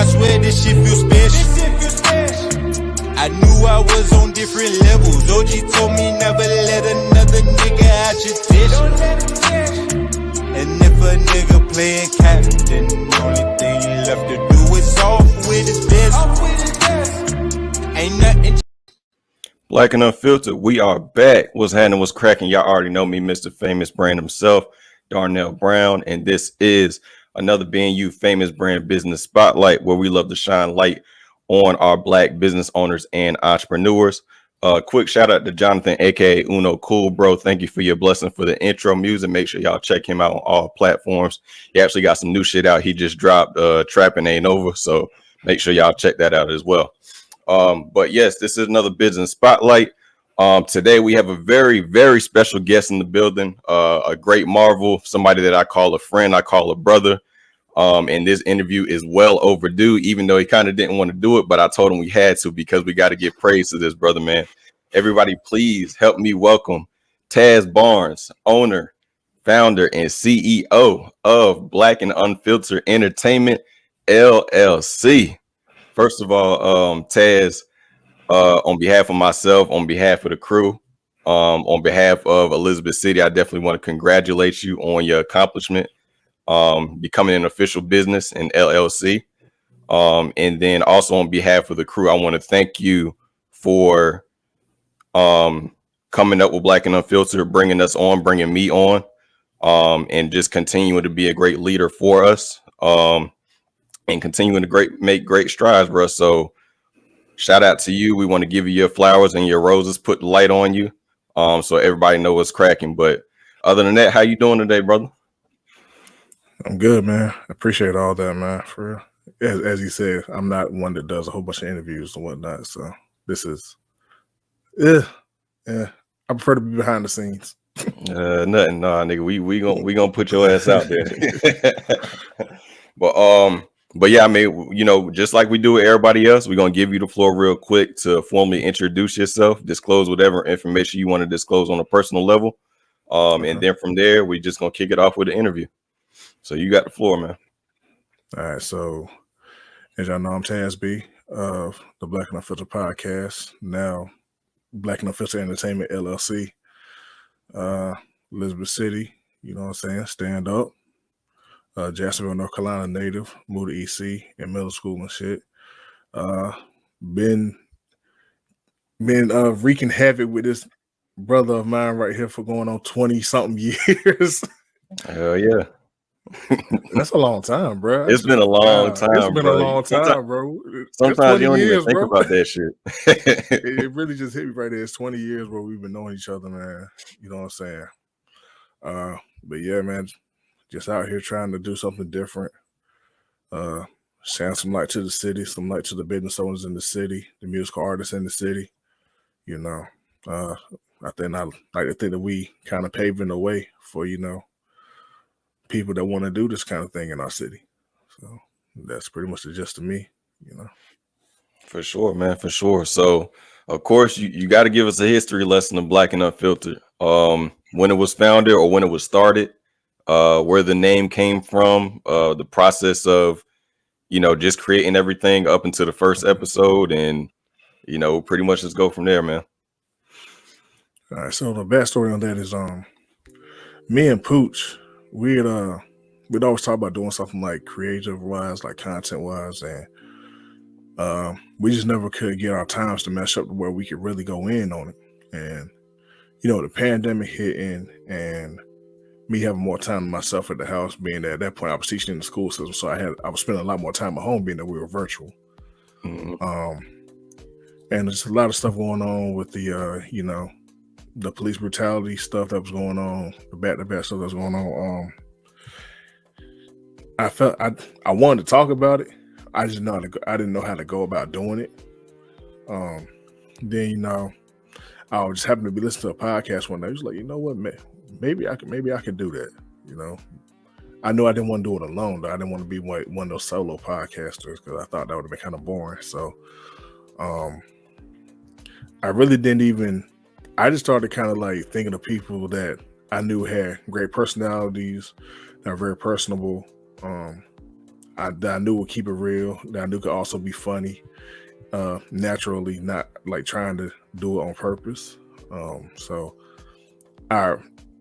I swear this shit feel special. I knew I was on different levels. OG told me never let another nigga out your dish. And if a nigga playing cap, then the only thing you left to do is off with his best. Ain't nothing. Black and Unfiltered, we are back. What's happening? What's cracking? Y'all already know me, Mr. Famous Brand himself, Darnell Brown, and this is another FAMOU Famous Brand Business Spotlight, where we love to shine light on our Black business owners and entrepreneurs. Quick shout out to Jonathan, aka Uno Cool Bro. Thank you for your blessing for the intro music. Make sure y'all check him out on all platforms. He actually got some new shit out. He just dropped Trapping Ain't Over, so make sure y'all check that out as well. But yes, this is another business spotlight. Today we have a very, very special guest in the building, a great marvel, somebody that I call a friend, I call a brother. And this interview is well overdue, even though he kind of didn't want to do it, but I told him we had to because we got to give praise to this brother, man. Everybody, please help me welcome Tazz Barnes, owner, founder, and CEO of Black and Unfiltered Entertainment, LLC. First of all, Tazz, on behalf of myself, on behalf of the crew, on behalf of Elizabeth City, I definitely want to congratulate you on your accomplishment, becoming an official business in LLC. And then also on behalf of the crew, I want to thank you for coming up with Black and Unfiltered, bringing us on, bringing me on, and just continuing to be a great leader for us. And continuing to make great strides, bro. So shout out to you. We want to give you your flowers and your roses, put the light on you, so everybody know what's cracking. But other than that, how you doing today, brother? I'm good, man. I appreciate all that, man. For real. As you said, I'm not one that does a whole bunch of interviews and whatnot. So this is, yeah. I prefer to be behind the scenes. Nothing, nah, nigga. We gonna put your ass out there. But yeah, I mean, you know, just like we do with everybody else, we're gonna give you the floor real quick to formally introduce yourself, disclose whatever information you want to disclose on a personal level. And then from there, we just gonna kick it off with an interview. So you got the floor, man. All right. So as y'all know, I'm Tazz B of the Black and Unfiltered podcast, now Black and Unfiltered Entertainment LLC. Elizabeth City, you know what I'm saying? Stand up. Jacksonville, North Carolina native, moved to EC in middle school and shit. Been wreaking havoc with this brother of mine right here for going on 20-something years. Hell yeah. That's a long time, bro. It's been a long time. It's been a long time, bro. Sometimes you don't even think about that shit. It really just hit me right there. It's 20 years where we've been knowing each other, man. You know what I'm saying? But yeah, man, just out here trying to do something different. Shine some light to the city, some light to the business owners in the city, the musical artists in the city. You know, I like to think that we kind of paving the way for, you know, people that want to do this kind of thing in our city. So that's pretty much the gist of me, you know. For sure, man, for sure. So of course you got to give us a history lesson of Black and Unfiltered. When it was founded or when it was started, where the name came from, the process of, you know, just creating everything up until the first episode, and, you know, pretty much just go from there, man. All right, so the backstory on that is me and Pooch, we'd always talk about doing something like creative wise, like content wise, and we just never could get our times to match up to where we could really go in on it. And you know, the pandemic hit and me having more time to myself at the house, being that at that point I was teaching in the school system, so I was spending a lot more time at home, being that we were virtual. Mm-hmm. And there's a lot of stuff going on with the you know, the police brutality stuff that was going on, the back-to-back stuff that was going on. I felt I wanted to talk about it. I didn't know how to go about doing it. Then, you know, I just happened to be listening to a podcast one day. I was like, you know what, man, maybe I could do that. You know, I knew I didn't want to do it alone, though. I didn't want to be one of those solo podcasters because I thought that would have been kind of boring. So, I really didn't even. I just started kind of like thinking of people that I knew had great personalities, that are very personable. that I knew would keep it real, that I knew could also be funny, naturally, not like trying to do it on purpose. So I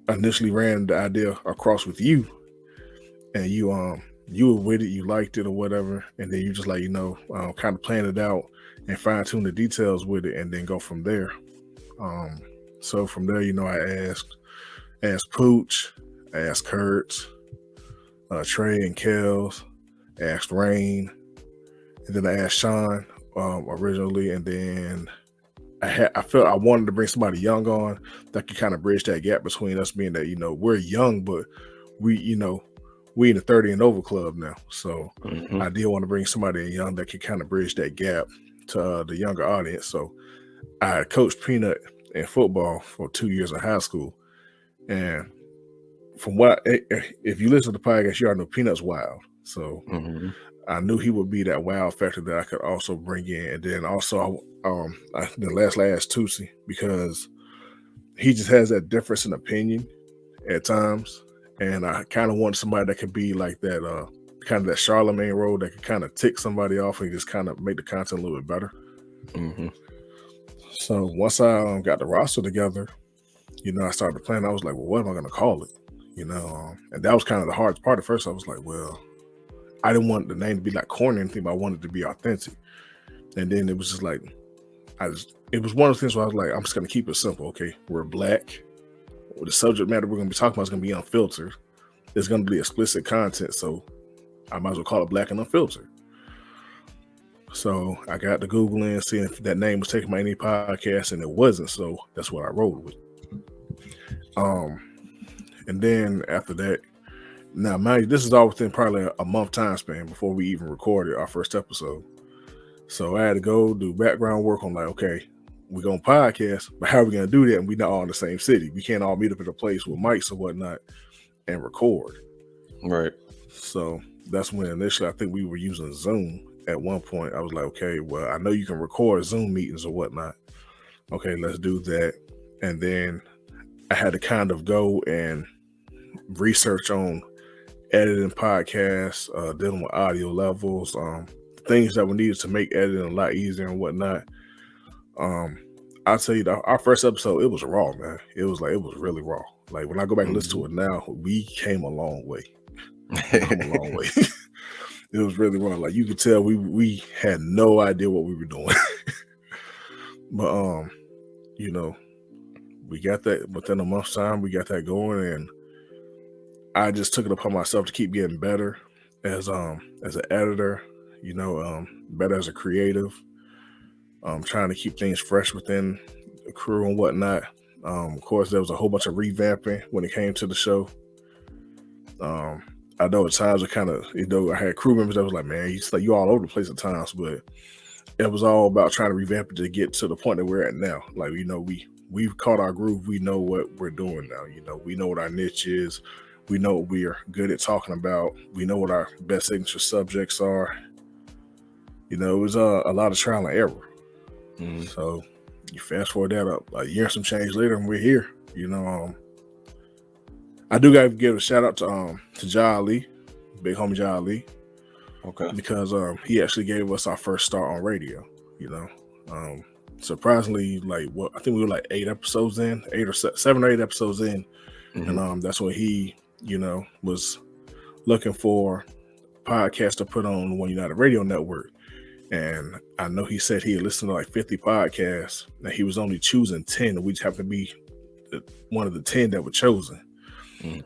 initially ran the idea across with you, and you were with it, you liked it or whatever, and then you just like kind of plan it out and fine tune the details with it, and then go from there. So from there, I asked Pooch, asked Kurt, Trey and Kels, asked Rain, and then I asked Sean originally, and then I felt I wanted to bring somebody young on that could kind of bridge that gap between us, being that we're young, but we in the 30 and over club now. So I did want to bring somebody young that could kind of bridge that gap to the younger audience. So I coached Peanut in football for 2 years in high school, and from if you listen to the podcast, you already know Peanut's wild. So I knew he would be that wow factor that I could also bring in. And then also, lastly, I asked Tootsie, because he just has that difference in opinion at times. And I kind of want somebody that could be like that, kind of that Charlemagne role that could kind of tick somebody off and just kind of make the content a little bit better. So once I got the roster together, I started to plan. I was like, well, what am I going to call it? And that was kind of the hardest part. At first, I was like, well, I didn't want the name to be like corny or anything, but I wanted it to be authentic. And then it was just like, it was one of the things where I was like, I'm just going to keep it simple. Okay, we're Black. The subject matter we're going to be talking about is going to be unfiltered. It's going to be explicit content, so I might as well call it Black and Unfiltered. So I got to Googling, seeing if that name was taken by any podcast, and it wasn't. So that's what I rolled with. And then after that, now mind you, this is all within probably a month time span before we even recorded our first episode. So I had to go do background work on like, okay, we're going to podcast, but how are we going to do that? And we're not all in the same city. We can't all meet up at a place with mics or whatnot and record. Right. So that's when initially I think we were using Zoom at one point. I was like, okay, well, I know you can record Zoom meetings or whatnot. Okay, let's do that. And then I had to kind of go and research on editing podcasts, dealing with audio levels, things that were needed to make editing a lot easier and whatnot. I'll tell you, our first episode, it was raw, man. It was really raw. Like when I go back and listen to it now, we came a long way. It was really raw. Like you could tell we had no idea what we were doing. But we got that within a month's time. We got that going, and I just took it upon myself to keep getting better as an editor, better as a creative. Trying to keep things fresh within the crew and whatnot. Of course, there was a whole bunch of revamping when it came to the show. I know at times it kind of, I had crew members that was like, man, you all over the place at times, but it was all about trying to revamp it to get to the point that we're at now. Like, we've caught our groove. We know what we're doing now. We know what our niche is. We know what we are good at talking about. We know what our best signature subjects are. It was a lot of trial and error. So you fast forward that up a year and some change later, and we're here. I do gotta give a shout out to Llc, big homie Llc, Okay. because he actually gave us our first start on radio. Surprisingly, like I think we were like 8 episodes in, 8 or 7 or 8 episodes in, and that's when he was looking for podcasts to put on the One United Radio Network. And I know he said he had listened to like 50 podcasts, and he was only choosing 10, and we just happened to be one of the 10 that were chosen. He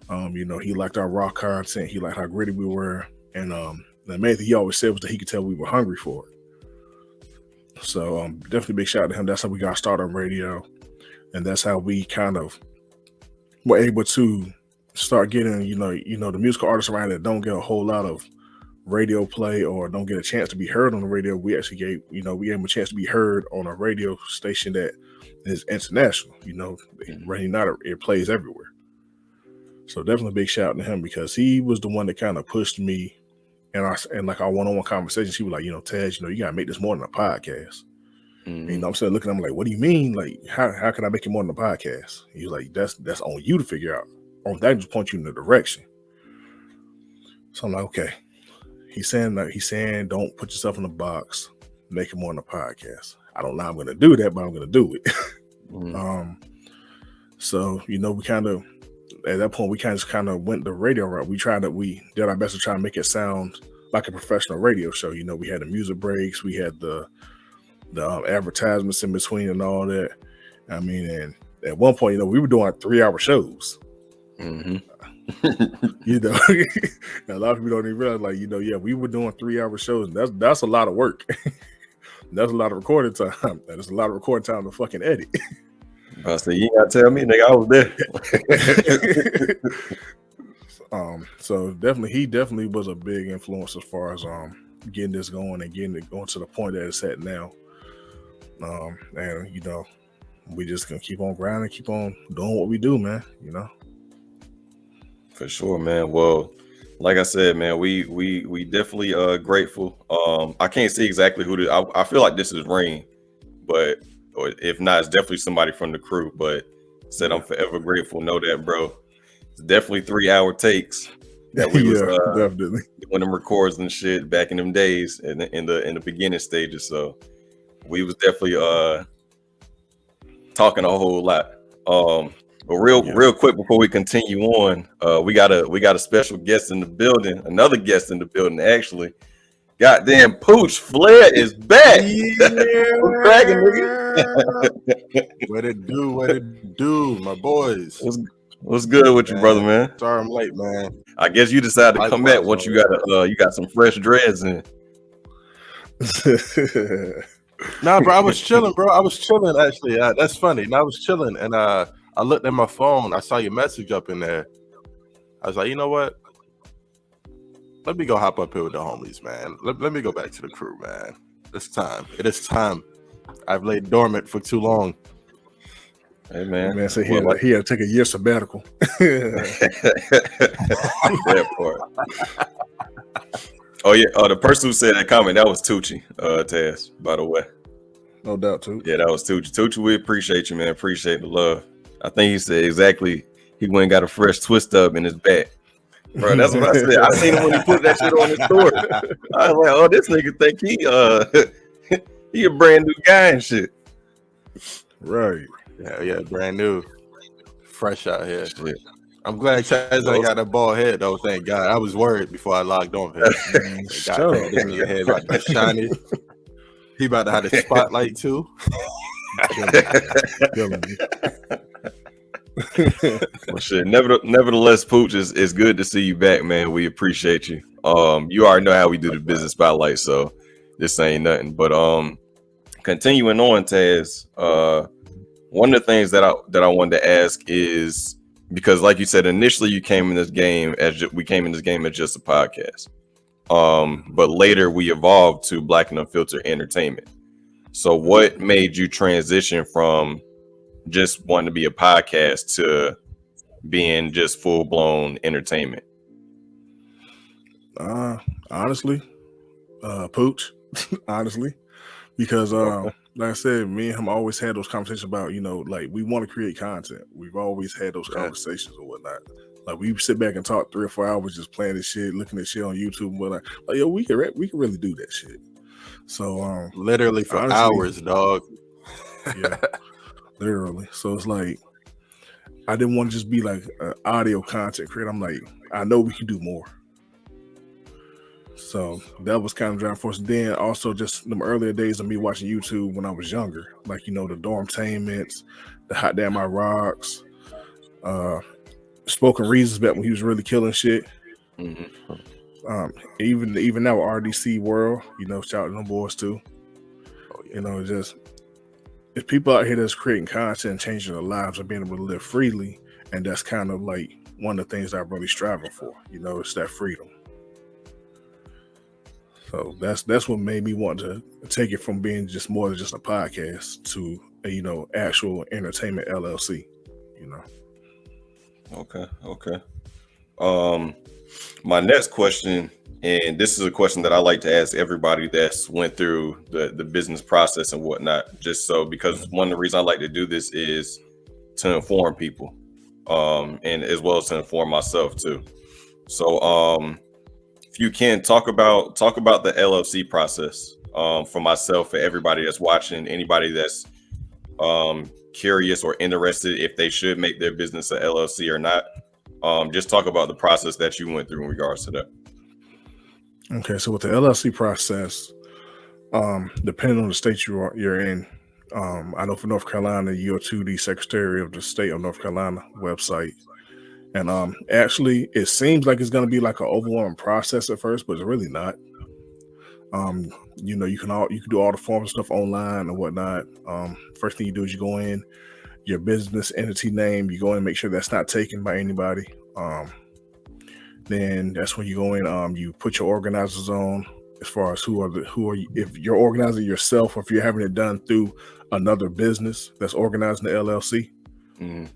liked our raw content. He liked how gritty we were. And the main thing he always said was that he could tell we were hungry for it. So definitely big shout out to him. That's how we got started on radio. And that's how we kind of were able to start getting, the musical artists around that don't get a whole lot of radio play or don't get a chance to be heard on the radio. We actually gave them a chance to be heard on a radio station that is international. Radio United, it plays everywhere. So definitely a big shout out to him, because he was the one that kind of pushed me and like our one-on-one conversations. He was like, Tazz, you gotta make this more than a podcast. I'm still looking at him like, what do you mean? Like, how can I make it more than a podcast? He was like, that's on you to figure out. On that, just point you in the direction. So I'm like, okay. he's saying don't put yourself in a box, make it more in a podcast. I don't know how I'm gonna do that, but I'm gonna do it. So we kind of at that point we kind of went the radio route. We did our best to try to make it sound like a professional radio show. We had the music breaks, we had the advertisements in between and all that. I mean, and at one point, we were doing 3-hour shows. Mm-hmm. A lot of people don't even realize, we were doing 3-hour shows, and that's a lot of work. That's a lot of recording time. That's a lot of recording time to fucking edit. I said, you gotta tell me, nigga, I was there. So he definitely was a big influence as far as getting this going and getting it going to the point that it's at now. And we just gonna keep on grinding, keep on doing what we do, man. For sure, man. Well, like I said, man, we definitely grateful. I can't see exactly who this. I feel like this is Rain, but or if not, it's definitely somebody from the crew. But said I'm forever grateful. Know that, bro. It's definitely 3-hour takes that we was definitely doing them records and shit back in them days in the beginning stages. So we was definitely talking a whole lot. But real quick before we continue on, we got a special guest in the building, another guest in the building actually. Goddamn, Pooch Flair is back. What's cracking, nigga? What it do, my boys? What's good with you, brother, man? Sorry I'm late, man. I guess you decided to come back once you got some fresh dreads in. Nah, bro, I was chilling, bro. I was chilling actually. That's funny. I was chilling and I looked at my phone. I saw your message up in there. I was like, you know what? Let me go hop up here with the homies, man. Let me go back to the crew, man. It's time. It is time. I've laid dormant for too long. Hey, man. So he had to take a year sabbatical. That part. Oh, yeah. The person who said that comment, that was Tucci, Tazz, by the way. No doubt, too. Yeah, that was Tucci. Tucci, we appreciate you, man. Appreciate the love. I think he said exactly, he went and got a fresh twist up in his back. Bro, that's what I said. I seen him when he put that shit on his story. I was like, oh, this nigga think he a brand new guy and shit. Right. Yeah, brand new. Fresh out here. Shit. I'm glad Tazz ain't got that bald head though, thank God. I was worried before I logged on here. God, this nigga head about to be shiny. He about to have the spotlight too. Killing me. Well, shit. Nevertheless, Pooch, it's good to see you back, man. We appreciate you. You already know how we do the business spotlight, so this ain't nothing. But continuing on, Tazz, one of the things that I wanted to ask is, because like you said, initially you came in this game as just a podcast. But later we evolved to Black and Unfiltered Entertainment. So what made you transition from just wanting to be a podcast to being just full-blown entertainment? Honestly, Pooch, honestly, because like I said, me and him always had those conversations about, like we want to create content. We've always had those conversations or whatnot. Like we sit back and talk 3 or 4 hours just playing this shit, looking at shit on YouTube and whatnot. Like, yo, we can really do that shit. So literally for honestly, hours, dog. Yeah. Literally. So it's like I didn't want to just be like an audio content creator. I'm like, I know we can do more. So that was kind of driving force. Then also just the earlier days of me watching YouTube when I was younger, like the Dormtainments, the Hot Damn I Rocks, Spoken Reasons back when he was really killing shit. Mm-hmm. Even now with RDC World, shout out to them boys too. Oh, yeah. Just it's people out here that's creating content and changing their lives and being able to live freely, and that's kind of like one of the things I'm really striving for. It's that freedom. So that's what made me want to take it from being just more than just a podcast to a, actual entertainment LLC. Okay. My next question, and this is a question that I like to ask everybody that's went through the business process and whatnot, just so, because one of the reasons I like to do this is to inform people, and as well as to inform myself too. So if you can talk about the LLC process for myself, for everybody that's watching, anybody that's curious or interested if they should make their business an LLC or not. Just talk about the process that you went through in regards to that. Okay, so with the LLC process, depending on the state you're in, I know for North Carolina, you're to the Secretary of the State of North Carolina website. And actually, it seems like it's going to be like an overwhelming process at first, but it's really not. You know, you can do all the forms and stuff online and whatnot. First thing you do is you go in, your business entity name, you go in and make sure that's not taken by anybody. Then that's when you go in, you put your organizers on, as far as who are you, if you're organizing yourself or if you're having it done through another business that's organizing the LLC. Mm-hmm.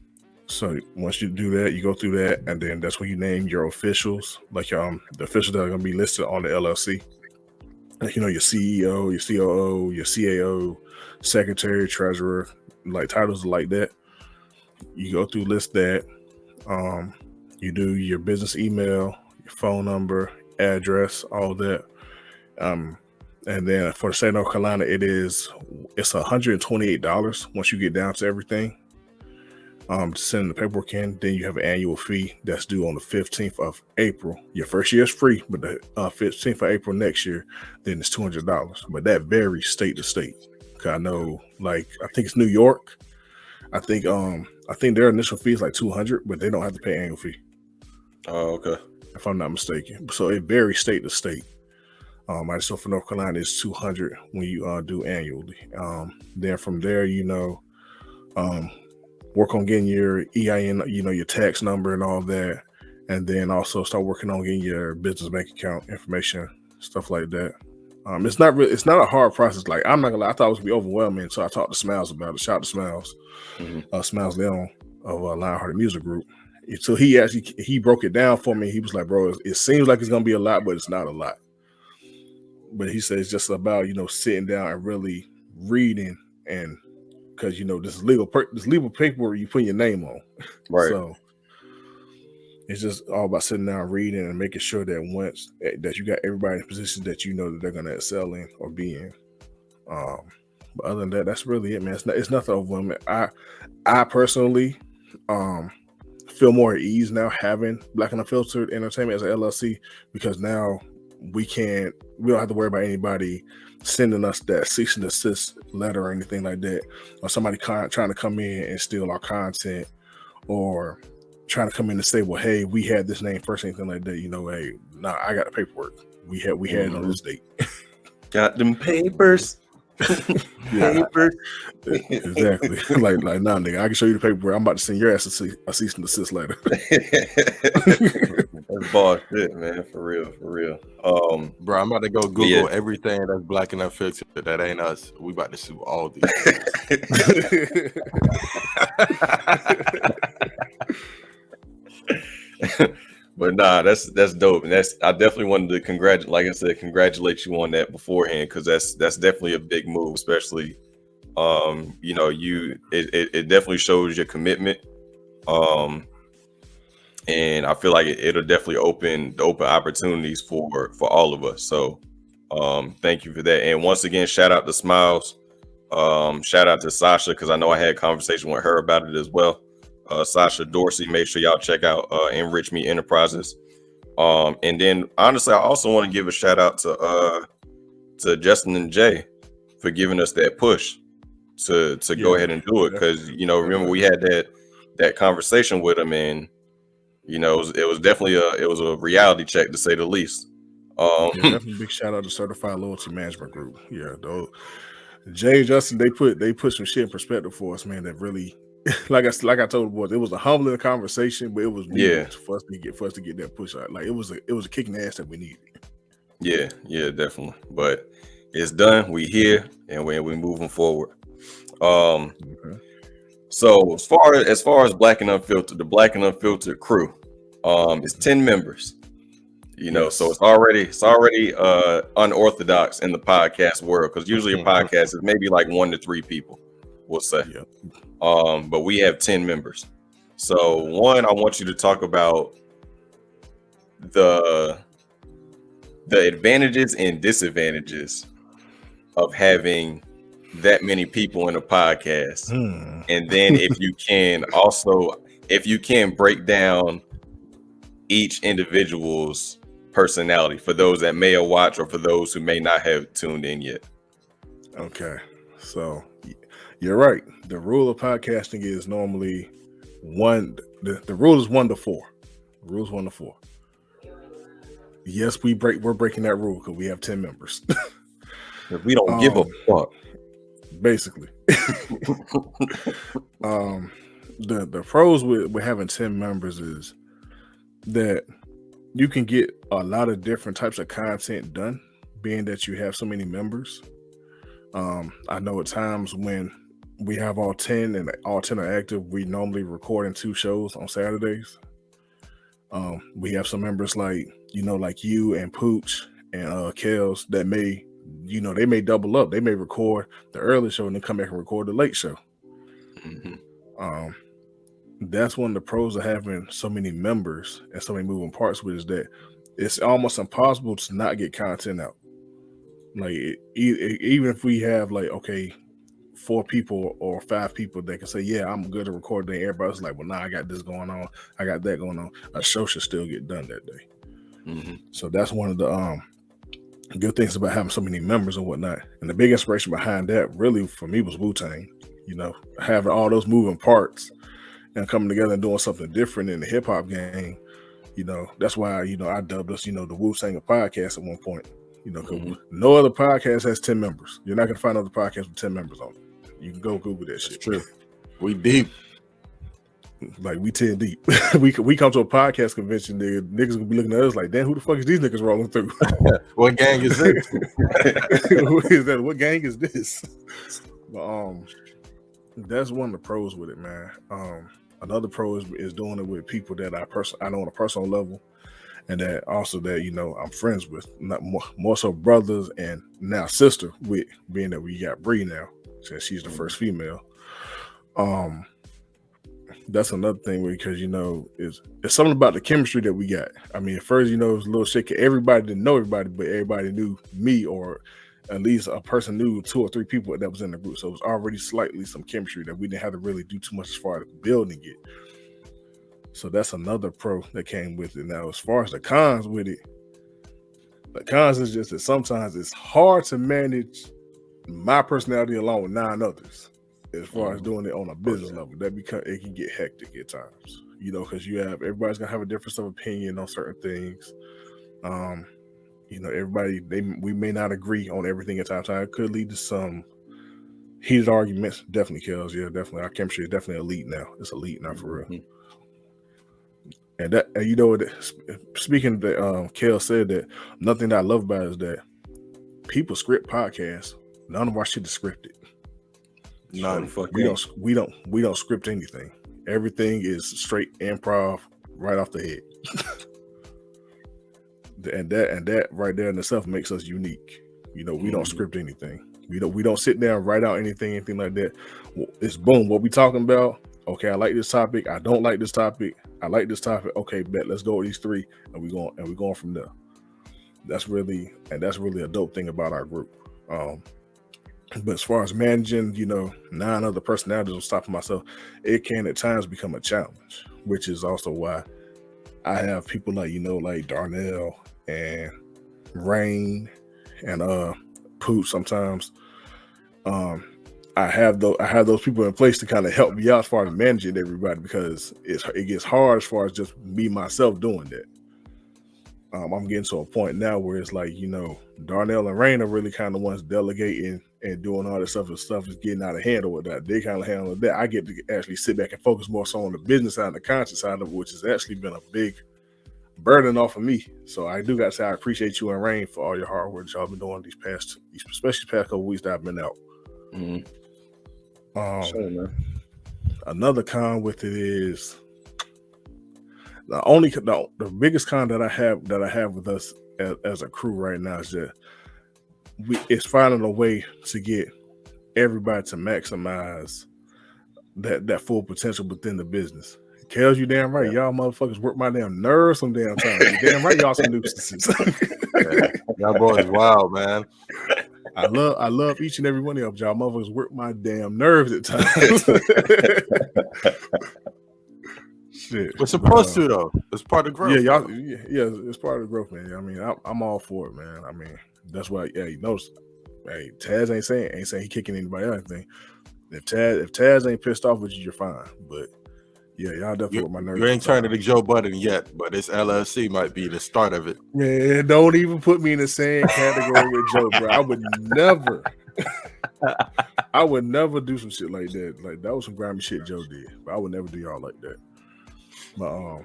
So once you do that, you go through that, and then that's when you name your officials, like the officials that are going to be listed on the LLC. Like, you know, your CEO, your COO, your CAO, secretary, treasurer, like titles like that. You go through, list that. You do your business email, your phone number, address, all that. And then for the state of North Carolina, it's $128 once you get down to everything. To send the paperwork in. Then you have an annual fee that's due on the 15th of April. Your first year is free, but the 15th of April next year, then it's $200. But that varies state to state. Cause I know, like, I think it's New York. I think their initial fee is like $200, but they don't have to pay annual fee. Oh, okay. If I'm not mistaken. So it varies state to state. I just know for North Carolina it's $200 when you do annually. Then from there, you know, work on getting your EIN, you know, your tax number and all that. And then also start working on getting your business bank account information, stuff like that. It's not a hard process. Like, I'm not gonna lie, I thought it was gonna be overwhelming. So I talked to Smiles about it. Shout out to Smiles. Mm-hmm. Smiles Leon of Lionhearted Music Group. So he broke it down for me. He was like, bro, it seems like it's gonna be a lot, but it's not a lot. But he said it's just about, you know, sitting down and really reading, and because, you know, this legal paperwork you put your name on. Right. So it's just all about sitting down, reading, and making sure that once that you got everybody in positions that you know that they're gonna excel in or be in. But other than that, that's really it, man. It's nothing overwhelming. I personally feel more at ease now having Black and Unfiltered Entertainment as an LLC, because now we don't have to worry about anybody sending us that cease and desist letter or anything like that, or somebody trying to come in and steal our content, or trying to come in and say, well, hey, we had this name first, anything like that. You know, hey, nah, I got the paperwork. We had it on this date. Got them papers. Papers. Exactly. like, nah, nigga, I can show you the paperwork. I'm about to send your ass a cease and desist letter. That's bullshit, man. For real. Bro, I'm about to go Google everything that's Black and Unfiltered that ain't us. We about to sue all these. But nah, that's dope, and I definitely wanted to congratulate you on that beforehand, because that's definitely a big move, especially you know, it definitely shows your commitment, and I feel like it'll definitely open opportunities for all of us. So thank you for that, and once again, shout out to Smiles, shout out to Sasha, because I know I had a conversation with her about it as well. Sasha Dorsey, make sure y'all check out Enrich Me Enterprises. And then honestly, I also want to give a shout out to Justin and Jay for giving us that push to go ahead and do it, because, you know, remember we had that conversation with them, and, you know, it was definitely a reality check, to say the least. Definitely big shout out to Certified Loyalty Management Group. Yeah, though Jay and Justin, they put some shit in perspective for us, man. That really, like I told the boys, it was a humbling conversation, but it was needed for us to get that push out. Like, it was a kick in the ass that we needed. Yeah, definitely. But it's done. We here, and we moving forward. So as far as Black and Unfiltered, the Black and Unfiltered crew, is 10 members. You know, so it's already unorthodox in the podcast world, because usually a podcast is maybe like 1 to 3 people, we'll say. But we have 10 members. So one, I want you to talk about the the advantages and disadvantages of having that many people in a podcast. And then if you can break down each individual's personality for those that may have watched or for those who may not have tuned in yet. Okay, so you're right. The rule of podcasting is normally the rule is 1 to 4. The rule is 1 to 4. Yes, we're breaking that rule because we have 10 members. We don't give a fuck. Basically. The pros with having 10 members is that you can get a lot of different types of content done, being that you have so many members. I know at times when we have all 10 and all 10 are active, we normally record in 2 shows on Saturdays. We have some members like you and Pooch and Kels that may, they may double up. They may record the early show and then come back and record the late show. Mm-hmm. That's one of the pros of having so many members and so many moving parts with is that it's almost impossible to not get content out. Like even if we have 4 people or 5 people that can say, yeah, I'm good to record today. Everybody's like, well, nah, I got this going on. I got that going on. A show should still get done that day. Mm-hmm. So that's one of the good things about having so many members and whatnot. And the big inspiration behind that really for me was Wu-Tang, having all those moving parts and coming together and doing something different in the hip hop game. That's why, I dubbed us, the Wu-Tang podcast at one point, because no other podcast has 10 members. You're not going to find other podcasts with 10 members on it. You can go Google that shit. It's true. We deep. Like we 10 deep. we come to a podcast convention, niggas gonna be looking at us like, damn, who the fuck is these niggas rolling through? What gang is this? What gang is this? But that's one of the pros with it, man. Another pro is doing it with people that I know on a personal level, and that also that I'm friends with, not more so brothers and now sister, with being that we got Bree now, since she's the first female. That's another thing because it's something about the chemistry that we got. I mean, at first it was a little shaky. Everybody didn't know everybody, but everybody knew me, or at least a person knew 2 or 3 people that was in the group. So it was already slightly some chemistry that we didn't have to really do too much as far as building it. So that's another pro that came with it. Now, as far as the cons with it, the cons is just that sometimes it's hard to manage my personality along with 9 others. As far as doing it on a business level, it can get hectic at times, because everybody's gonna have a difference of opinion on certain things. Everybody we may not agree on everything at times. It could lead to some heated arguments. Definitely, Kels. Yeah, definitely. Our chemistry is definitely elite now. It's elite now for real. And speaking that Kels said that nothing that I love about it is that people script podcasts. None of our shit is scripted. None. We don't script anything. Everything is straight improv right off the head. and that right there in itself makes us unique. We don't script anything. We don't sit down, write out anything like that. It's boom. What we talking about? Okay, I like this topic. I don't like this topic. I like this topic. Okay, bet. Let's go with these 3, and we going from there. That's really a dope thing about our group. But as far as managing, 9 other personalities on top of myself, it can at times become a challenge, which is also why I have people like, like Darnell and Rain and Pooch sometimes. I have those people in place to kind of help me out as far as managing everybody, because it gets hard as far as just me myself doing that. I'm getting to a point now where it's like, Darnell and Rain are really kind of ones delegating and doing all this stuff, and stuff is getting out of hand or whatnot. They kind of handle that. I get to actually sit back and focus more so on the business side and the content side of it, which has actually been a big burden off of me. So I do got to say I appreciate you and Rain for all your hard work that y'all been doing especially the past couple weeks that I've been out. Sure, man. Another con with it is the biggest con that I have with us as a crew right now is that it's finding a way to get everybody to maximize that full potential within the business. Kels, you damn right. Y'all motherfuckers work my damn nerves some damn time. You damn right, y'all some nuisances. Y'all boys wild, man. I love each and every one of y'all. Y'all motherfuckers work my damn nerves at times. Shit. We're supposed to though. It's part of growth. Yeah, y'all. Yeah, it's part of the growth, man. I mean, I'm all for it, man. I mean, that's why. Yeah, you notice. Hey, Tazz ain't saying he kicking anybody out. Anything. If Tazz ain't pissed off with you, you're fine. But yeah, y'all definitely with my nerves. You ain't turned into Joe Budden yet, but this LLC might be the start of it. Man, don't even put me in the same category with Joe, bro. I would never do some shit like that. Like that was some grimy shit Joe did, but I would never do y'all like that. But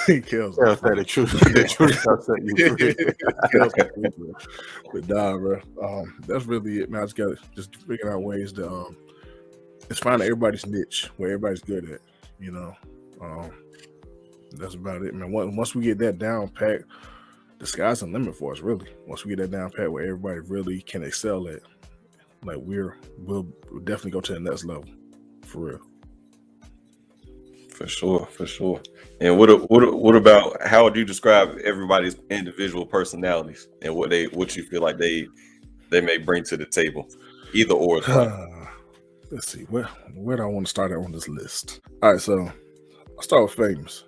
Kels, the truth. The truth shall set you free. But nah, bro. That's really it, man. I just gotta figure out ways to it's finding everybody's niche where everybody's good at, you know. That's about it, man. Once we get that down pat, the sky's the limit for us, really. Once we get that down pat where everybody really can excel at, like we'll definitely go to the next level, for real. For sure. And what about how would you describe everybody's individual personalities and what you feel like they may bring to the table, either or? Let's see, where do I want to start at on this list? All right, so I'll start with famous.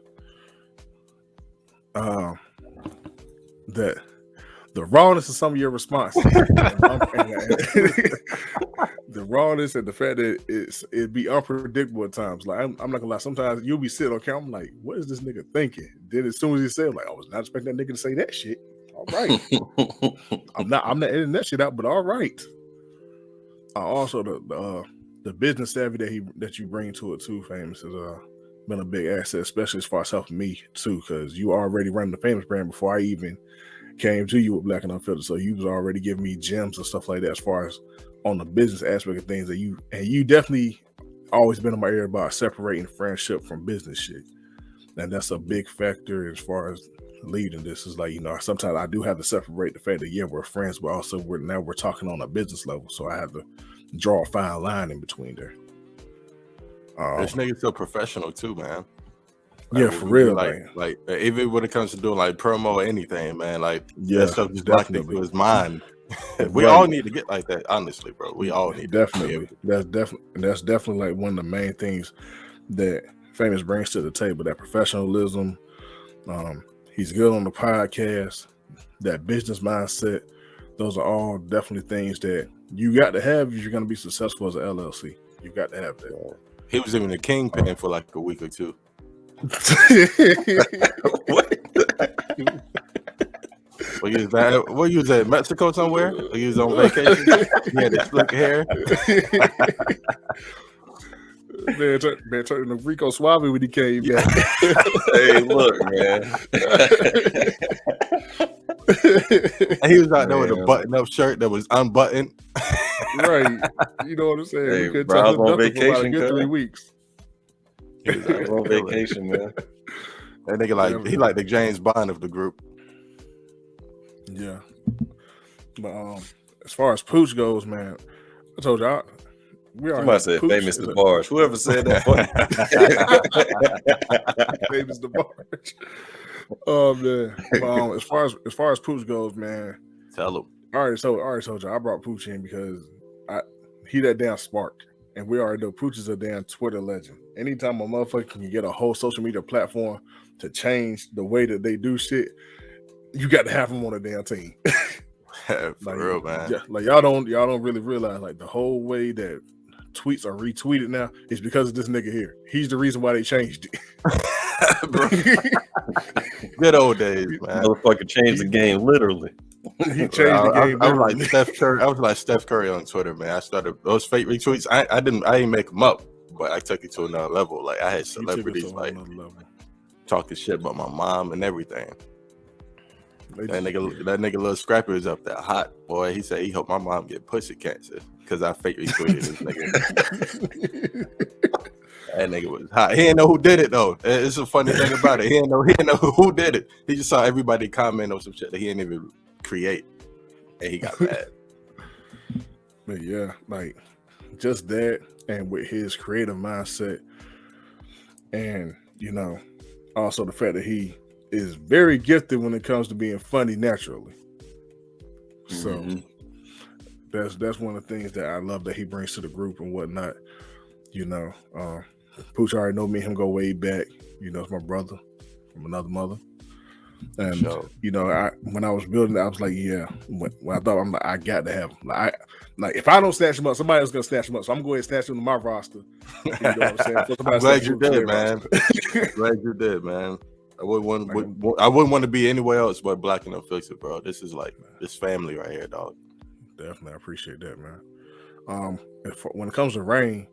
The rawness of some of your responses, the rawness and the fact that it'd be unpredictable at times. Like I'm not gonna lie, sometimes you'll be sitting on camera, I'm like, what is this nigga thinking? Then as soon as he said, like, I was not expecting that nigga to say that shit. All right, I'm not editing that shit out, but all right. Also the business savvy that you bring to it too, Famous, has been a big asset, especially as far as helping me too, because you already run the Famous brand before I even came to you with Black and Unfiltered. So you was already giving me gems and stuff like that as far as on the business aspect of things that you definitely always been in my ear about separating friendship from business shit. And that's a big factor as far as leading this. Is like, you know, sometimes I do have to separate the fact that we're friends, but also we're talking on a business level. So I have to draw a fine line in between there. This nigga's so professional too, man. Like, yeah, for real. Like even when it comes to doing like promo or anything, man, like that stuff just blocked into his mind. We all need to get like that, honestly, bro. We all need definitely. That's definitely like one of the main things that Famous brings to the table. That professionalism. He's good on the podcast. That business mindset. Those are all definitely things that you got to have if you're going to be successful as an LLC. You got to have that. He was even a kingpin for like a week or two. What? What you was at Mexico somewhere? Or you was on vacation? He had his slick hair. Man turned into Rico Suave when he came back. Hey, look, man. And he was out there with a button-up shirt that was unbuttoned. Right. You know what I'm saying? Hey, we could bro, I was tell him on nothing for about a vacation, good cuz. 3 weeks. I was on vacation, man. That nigga he like the James Bond of the group. Yeah. But as far as Pooch goes, man, I told y'all Somebody said Pooch, Famous the Barge. Whoever said that Famous the Barge. Oh man. But, as far as Pooch goes, man. Tell him. I already told you I brought Pooch in because he that damn spark. And we already know Pooch is a damn Twitter legend. Anytime a motherfucker can get a whole social media platform to change the way that they do shit, you got to have him on a damn team. For real, man. Yeah, like y'all don't really realize like the whole way that tweets are retweeted now is because of this nigga here. He's the reason why they changed it. Good old days, man. Motherfucker changed the game, literally. He changed the game. I was like Steph Curry. I was like Steph Curry on Twitter, man. I started those fake retweets. I didn't make them up, but I took it to another level. Like I had celebrities like talking shit about my mom and everything. That nigga Lil Scrappy was up there hot, boy. He said he hope my mom get pussy cancer because I fake retweeted this nigga. That nigga was hot. He didn't know who did it though. It's a funny thing about it. He didn't know who did it. He just saw everybody comment on some shit that he didn't even create, and he got mad. But yeah, like just that, and with his creative mindset, And, you know, also the fact that he is very gifted when it comes to being funny naturally. So that's one of the things that I love that he brings to the group and whatnot. You know, Pooch already know me and him go way back. You know, it's my brother from another mother. And you know, when I was building it, I was like, yeah. When I thought, I'm like, I got to have him. Like if I don't snatch him up, somebody else gonna snatch him up. So I'm going to snatch him to my roster. You know what I'm saying? I'm glad you did, man. Glad you did, man. I wouldn't want to be anywhere else but Black and Unfiltered, bro. This is like this family right here, dog. Definitely, I appreciate that, man. When it comes to Rain,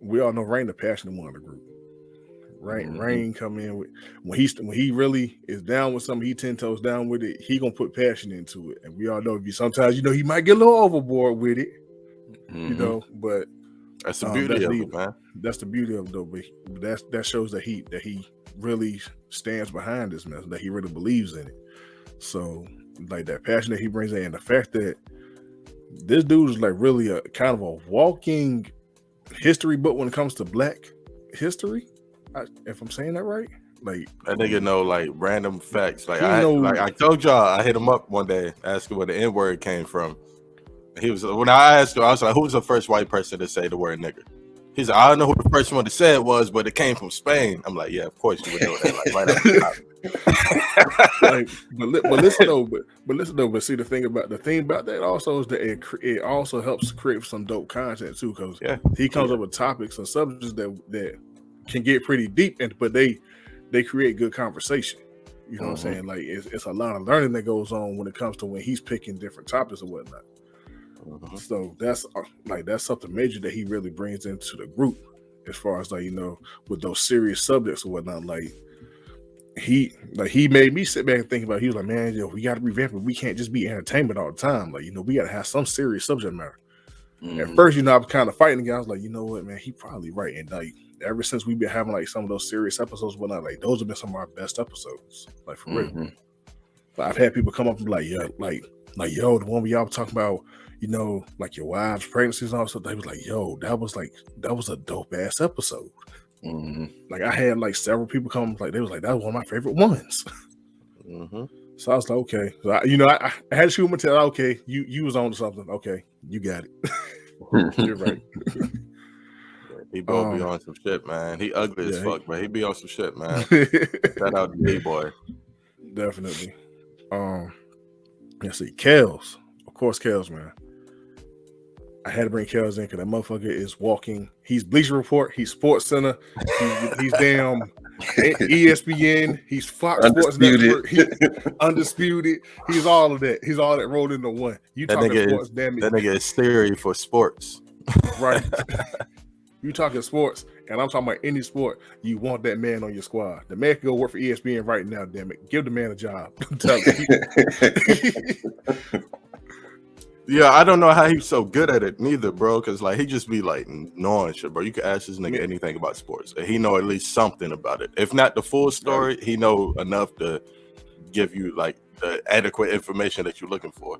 we all know Rain the passionate one of the group. Rain come in with when he really is down with something, he 10 toes down with it. He gonna put passion into it, and we all know sometimes he might get a little overboard with it, you know. But that's the beauty of it, man. That's the beauty of it, though. But that shows that he really stands behind this mess, that he really believes in it. So like that passion that he brings in, and the fact that this dude is like really a kind of a walking history book when it comes to Black history. If I'm saying that right, like that nigga know like random facts. Like I told y'all, I hit him up one day asking where the N-word came from. He was when I asked him, I was like, "Who was the first white person to say the word nigger?" He's like, "I don't know who the first one to say it was, but it came from Spain." I'm like, "Yeah, of course you would know that." Like right off the top. Like, but listen though. But see, the thing about that also is that it also helps create some dope content too, because he comes up with topics and subjects that can get pretty deep, but they create good conversation. You know what I'm saying? Like it's a lot of learning that goes on when it comes to when he's picking different topics and whatnot. So that's something major that he really brings into the group, as far as like, you know, with those serious subjects and whatnot. Like he made me sit back and think about it. He was like, man, we got to revamp it. We can't just be entertainment all the time. Like, you know, we got to have some serious subject matter. At first, you know, I was kind of fighting again. I was like, you know what, man, he probably right. And like ever since we've been having like some of those serious episodes, whatnot, like those have been some of our best episodes. Like for real. But I've had people come up and be like, yeah, like yo, the one where y'all were talking about, you know, like your wives' pregnancies and all stuff. They was like, yo, that was a dope ass episode. Like I had like several people come like they was like, that was one of my favorite ones. So I was like, okay. So I had to shoot him and tell, okay, you was on to something. Okay, you got it. You're right. He both be on some shit, man. He ugly as fuck, but he be on some shit, man. Shout out to B-boy. Definitely. Let's see, Kels. Of course, Kels, man. I had to bring Kels in because that motherfucker is walking. He's Bleacher Report. He's Sports Center. He's damn ESPN. He's Fox Sports Network. He's Undisputed. He's all of that. He's all that rolled into one. You talking sports, damn it. That nigga is theory for sports. Right. You talking sports, and I'm talking about any sport. You want that man on your squad. The man can go work for ESPN right now, damn it. Give the man a job. Yeah, I don't know how he's so good at it neither, bro. Because like he just be like knowing shit, bro. You can ask this nigga anything about sports, and he know at least something about it. If not the full story, he know enough to give you like the adequate information that you're looking for.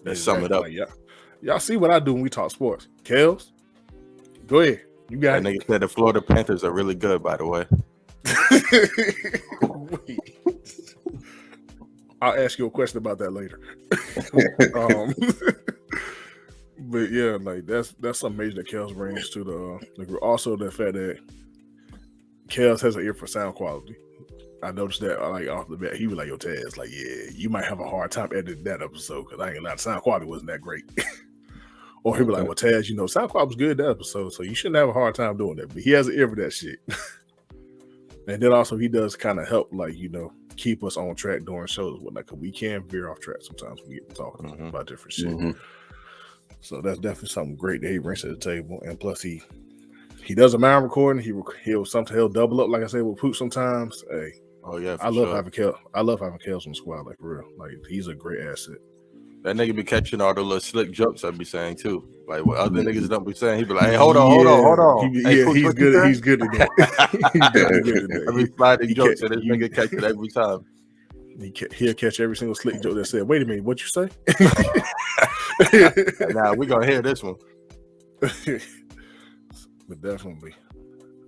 And sum it up. Like, y'all see what I do when we talk sports. Kels, go ahead. You got it. Nigga said the Florida Panthers are really good, by the way. I'll ask you a question about that later. But yeah, like that's something major that Kels brings to the group. Also, the fact that Kels has an ear for sound quality. I noticed that like off the bat, he was like, "Yo, Tazz, like, yeah, you might have a hard time editing that episode because I ain't gonna lie, sound quality wasn't that great." Or he'd be like, "Well, Tazz, you know, sound quality was good that episode, so you shouldn't have a hard time doing that." But he has an ear for that shit. And then also he does kind of help, like, you know, keep us on track during shows, whatnot, because we can veer off track sometimes. We get talking about different shit. So that's definitely something great that he brings to the table. And plus, he does a mind recording. He'll double up, like I said, with Pooch sometimes. Hey, oh yeah, I love having Kels on the squad, like for real. Like he's a great asset. That nigga be catching all the little slick jokes I be saying too. Like what other niggas don't be saying. He be like, "Hey, hold on." He's good. He's good at that. He's definitely good at that. I be sliding jokes, and this nigga catch it every time. He'll catch every single slick joke that said, "Wait a minute, what you say?" Nah, we gonna hear this one. But definitely,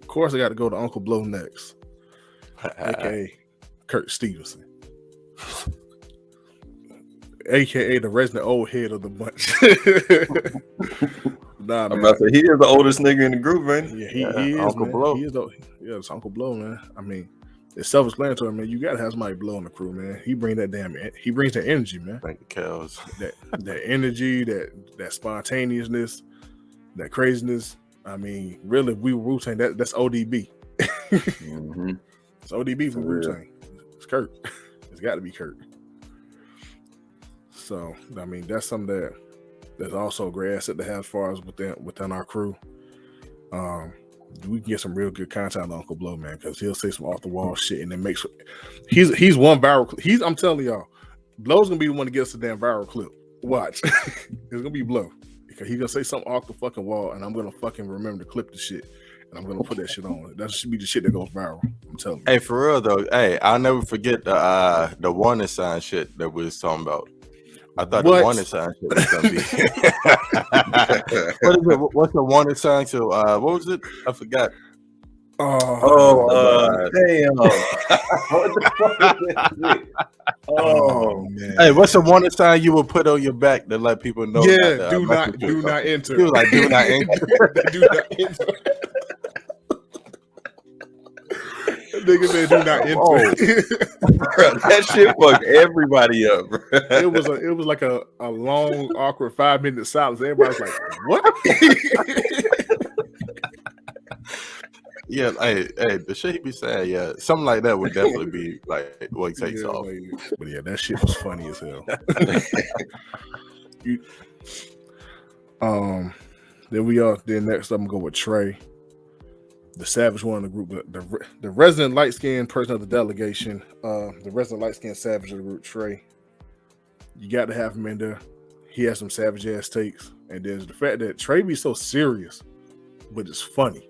of course, I got to go to Uncle Blow next, aka Kurt Stevenson, aka the resident old head of the bunch. Nah, man. I'm about to say he is the oldest nigga in the group, man. Yeah, he is, Uncle man. Blow. He is it's Uncle Blow, man. I mean, it's self-explanatory, man. You gotta have somebody blow on the crew, man. He brings that energy, man. Thank you, Kels. That energy, that spontaneousness, that craziness. I mean, really, if we were Wu-Tang, that's ODB. Mm-hmm. It's ODB from Wu-Tang. It's Kurt. It's got to be Kurt. So, I mean, that's something that's also a great asset to have as far as within our crew. We can get some real good content on Uncle Blow, man, because he'll say some off the wall shit, and it makes he's one viral. I'm telling y'all, Blow's gonna be the one to get us a damn viral clip. Watch, it's gonna be Blow because he's gonna say something off the fucking wall, and I'm gonna fucking remember to clip the shit, and I'm gonna put that shit on. That should be the shit that goes viral. I'm telling you. Hey, for real though. Hey, I'll never forget the warning sign shit that we was talking about. I thought the warning sign shit was gonna be. What is it? What's the warning sign to? What was it? I forgot. Damn. What the fuck is this shit? Oh man. Hey, what's the warning sign you would put on your back to let people know? Yeah, do not enter. He was like, do not enter. Do not enter. Nigga said, do not enter. Bro, that shit fucked everybody up, bro. It was like a long, awkward 5-minute silence. Everybody's like, what? Yeah, hey, the shit he be saying, yeah, something like that would definitely be like what he takes off. But yeah, that shit was funny as hell. Then next I'm gonna go with Trey, the savage one of the group, the resident light skinned person of the delegation, the resident light skinned savage of the group, Trey. You got to have him in there. He has some savage ass takes, and there's the fact that Trey be so serious, but it's funny.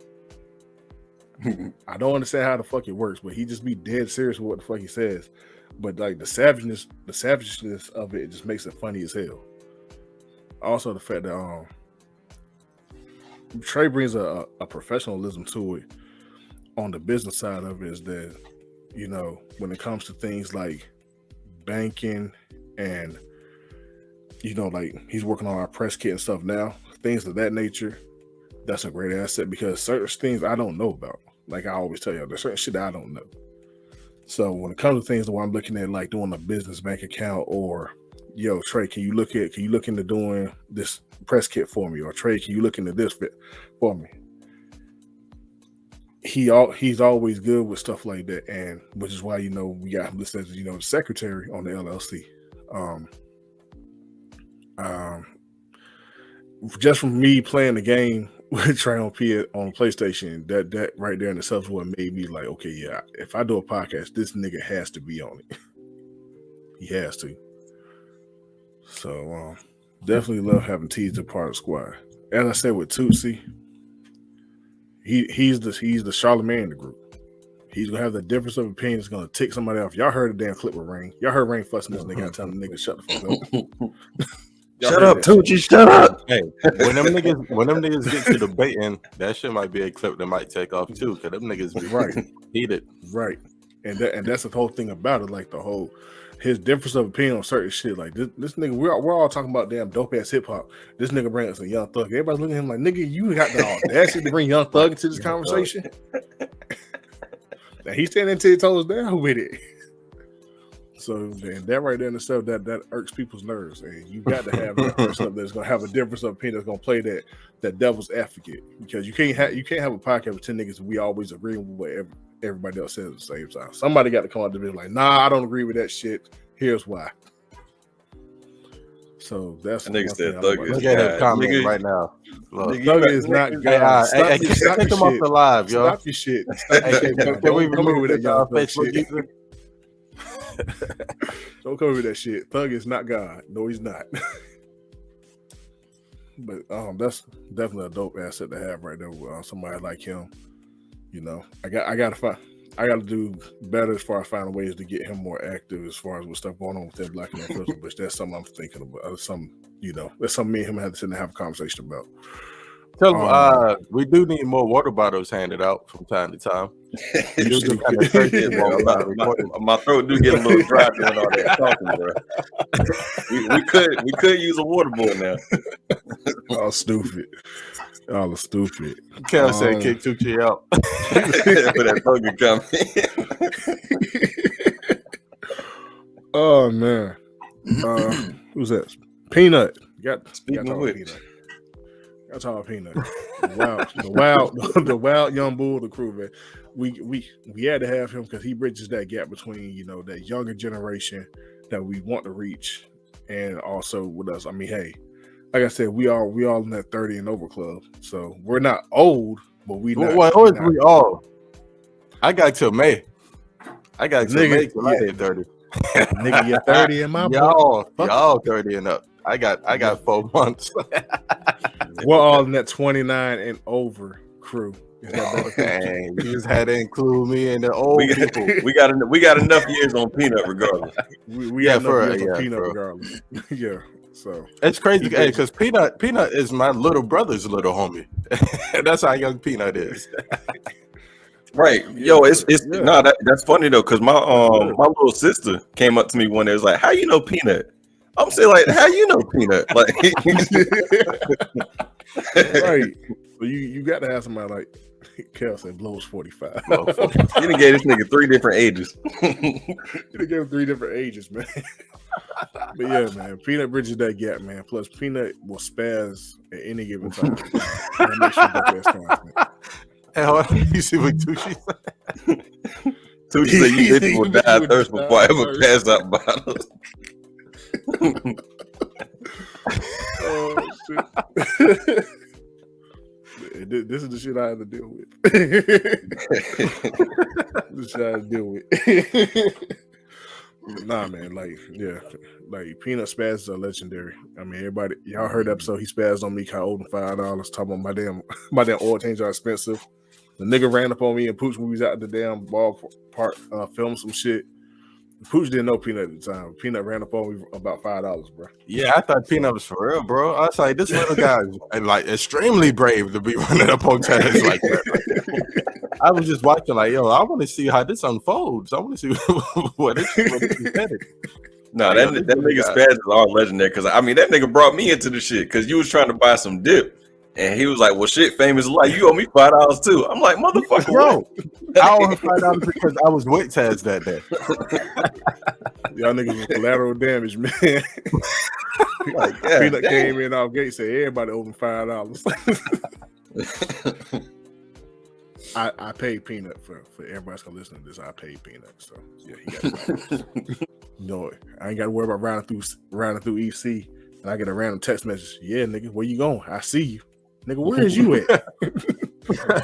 I don't understand how the fuck it works, but he just be dead serious with what the fuck he says. But like the savageness of it just makes it funny as hell. Also, the fact that Trey brings a professionalism to it on the business side of it is that, you know, when it comes to things like banking and, you know, like he's working on our press kit and stuff now, things of that nature, that's a great asset because certain things I don't know about. Like I always tell you, there's certain shit that I don't know. So when it comes to things that I'm looking at, like doing a business bank account or, yo, Trey, can you look into doing this press kit for me? Or Trey, can you look into this for me? He's always good with stuff like that, and which is why, you know, we got him listed as, you know, the secretary on the LLC. Just from me playing the game with Trey on PlayStation, that right there in itself is what made me like, okay, yeah, if I do a podcast, this nigga has to be on it. He has to. So definitely love having Tazz a part of the squad. As I said with Tootsie, he's the Charlemagne in the group. He's gonna have the difference of opinion. It's gonna tick somebody off. Y'all heard the damn clip with Rain. Y'all heard Rain fussing this nigga out, telling the nigga shut the fuck up. Shut up, Tucci, shut up. Hey, when them niggas get to debating, that shit might be a clip that might take off too, because them niggas be right heated. Right. And that's the whole thing about it, like the whole his difference of opinion on certain shit. Like this nigga, we're all talking about damn dope ass hip hop. This nigga brings us a Young Thug. Everybody's looking at him like, nigga, you got the audacity to bring Young Thug into this conversation. And he's standing 10 toes down with it. So that right there in itself, that irks people's nerves, and you got to have that person that's gonna have a difference of opinion that's gonna play that devil's advocate, because you can't have a podcast with 10 niggas and we always agree with what everybody else says at the same time. Somebody got to come out to be like, nah, I don't agree with that shit. Here's why. So that's nigga said Look at him commenting right now. Thug is not God. Hey, stop him off the live, yo. Stop your shit. Can we remove that y'all Facebook user? Don't come with that shit. Thug is not God. No, he's not. But that's definitely a dope asset to have right there with somebody like him. You know, I got to do better as far as finding ways to get him more active as far as what stuff going on with that Black and Unfiltered. But that's something I'm thinking about. That's something me and him had to sit and have a conversation about. Tell them we do need more water bottles handed out from time to time. You do get kind of thirsty Yeah, while bro, we're recording. my throat do get a little dry doing all that talking, bro. we could use a water boy now. Oh, stupid. Oh, stupid. Kel said kick Tucci out. For that fucking comment. Oh man. Who's that? Peanut. Speaking of which. Peanut. That's all Peanut. The wild young bull of the crew, man. We had to have him because he bridges that gap between, you know, that younger generation that we want to reach, and also with us. I mean, hey, like I said, we all in that 30 and over club. So we're not old, but we not. We all. I got till May. I got till May till I hit 30. Nigga, you're 30 in my book. Y'all 30 and up. I got 4 months. We're all in that 29 and over crew. Dang, you just had to include me and the old people. We got enough years on Peanut regardless. We got enough years on Peanut regardless. Yeah. So it's crazy, because Peanut is my little brother's little homie. That's how young Peanut is. Right. Yo, it's that's funny though, because my little sister came up to me one day, was like, "How you know Peanut?" I'm saying, like, how you know Peanut? Like, right. So you got to have somebody like Kel said, blows 45. You done gave this nigga 3 different ages. You done gave him 3 different ages, man. But yeah, man, Peanut bridges that gap, man. Plus, Peanut will spaz at any given time. Make sure that Hell, you see what Tucci said? Tucci said you bitches will die of thirst before I ever pass out bottles. Oh shit. This is the shit I had to deal with. This shit I had to deal with. Nah, man, like Peanut spazzes are legendary. I mean, everybody, y'all heard the episode, he spazzed on me, kind of owed him $5, talking about my damn oil change are expensive. The nigga ran up on me and Pooch when we was out at the damn ballpark filming some shit. Pooch didn't know Peanut at the time. Peanut ran up on me about $5, bro. Yeah, I thought Peanut was for real, bro. I was like, this little guy is like extremely brave to be running up on Tazz like that. I was just watching, like, yo, I want to see how this unfolds. I want to see what it's headed. No, that nigga Spaz is all legendary, because I mean that nigga brought me into the shit because you was trying to buy some dip. And he was like, "Well, shit, famous like you owe me $5 too." I'm like, "Motherfucker, bro, I owe him $5 because I was with Tazz that day." Y'all niggas was collateral damage, man. Like, Peanut came in off gate, said everybody owed him $5. I paid Peanut for everybody's gonna listen to this. I paid Peanut, so yeah, he got no. I ain't got to worry about riding through EC, and I get a random text message. Yeah, nigga, where you going? I see you. Nigga, where is you at?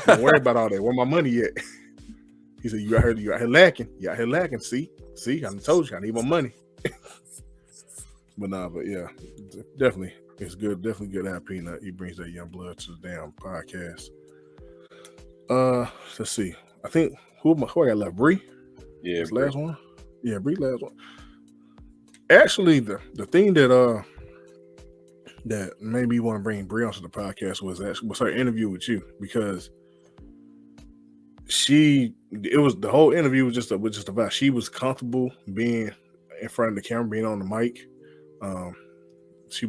Don't worry about all that. Where my money at? He said, you out here lacking. You out here lacking. See, I told you I need my money. But yeah, definitely. It's good. Definitely good to have Peanut. He brings that young blood to the damn podcast. Let's see. I think who I got left? Bree? Yeah. This last one? Yeah, Bree last one. Actually, the thing that made me want to bring Bree onto the podcast was her interview with you, because the whole interview was just about she was comfortable being in front of the camera, being on the mic. She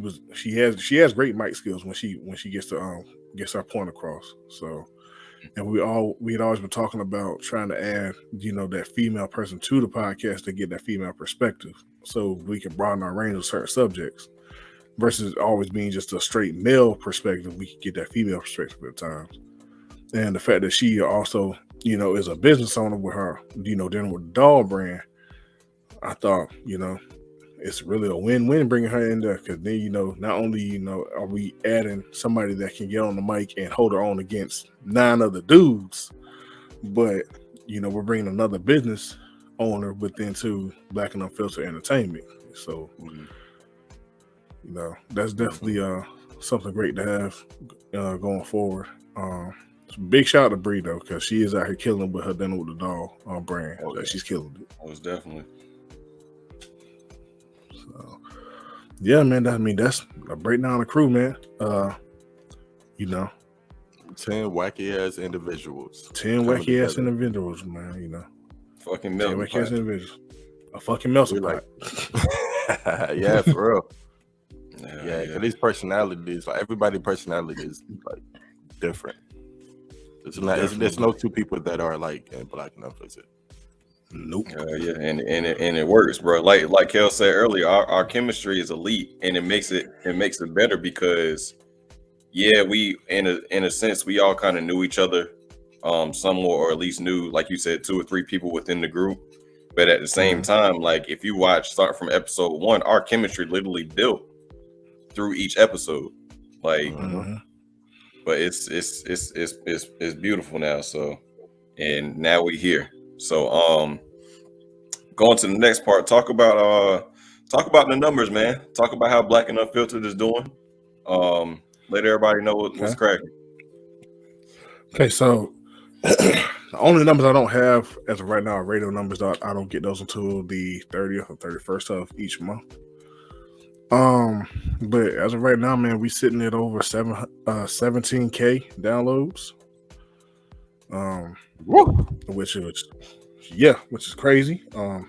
has great mic skills when she gets her point across. So, and we had always been talking about trying to add, that female person to the podcast to get that female perspective, so we can broaden our range of certain subjects. Versus always being just a straight male perspective, we can get that female perspective at times. And the fact that she also, is a business owner with her, dealing with the doll brand, I thought, it's really a win-win bringing her in there, because then, not only, are we adding somebody that can get on the mic and hold her own against 9 other dudes, but, we're bringing another business owner within to Black and Unfiltered Entertainment. So, that's definitely something great to have going forward. Big shout out to Bree though, because she is out here killing with her dealing with the doll brand. Oh, yeah. She's killing it. Most definitely. So, yeah, man. That's a breakdown of the crew, man. 10 wacky ass individuals. 10 coming wacky ass together. individuals, man. You know, Fucking 10 melting wacky ass pot. individuals. A fucking melting We pot. Yeah, for real. Yeah, Yeah, because these personalities, like everybody's personality is like different. There's no two people that are like in Black and Unfiltered. Nope. Yeah, and it works, bro. Like Kel said earlier, our chemistry is elite, and it makes it better because, yeah, we in a sense we all kind of knew each other, somewhat, or at least knew, like you said, 2 or 3 people within the group. But at the same time, like if you start from episode 1, our chemistry literally built through each episode, like. But it's beautiful now. So, and now we here. So going to the next part, talk about the numbers, man. Talk about how Black and Unfiltered is doing. Let everybody know what's cracking. Okay, so the only numbers I don't have as of right now are radio numbers. I don't get those until the 30th or 31st of each month. But as of right now, man, we sitting at over 17K downloads. Which is crazy. I'm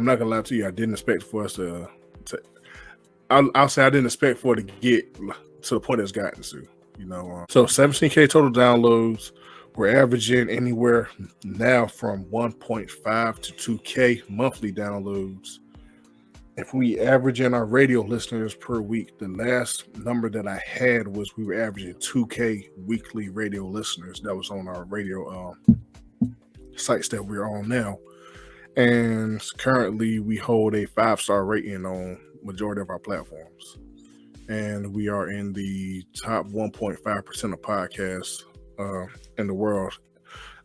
not gonna lie to you, I didn't expect for us to I'll say I didn't expect for it to get to the point it's gotten to, you know. So 17K total downloads. We're averaging anywhere now from 1.5 to 2K monthly downloads. If we average in our radio listeners per week, the last number that I had was we were averaging 2K weekly radio listeners. That was on our radio sites that we're on now. And currently we hold a 5-star rating on majority of our platforms. And we are in the top 1.5% of podcasts in the world.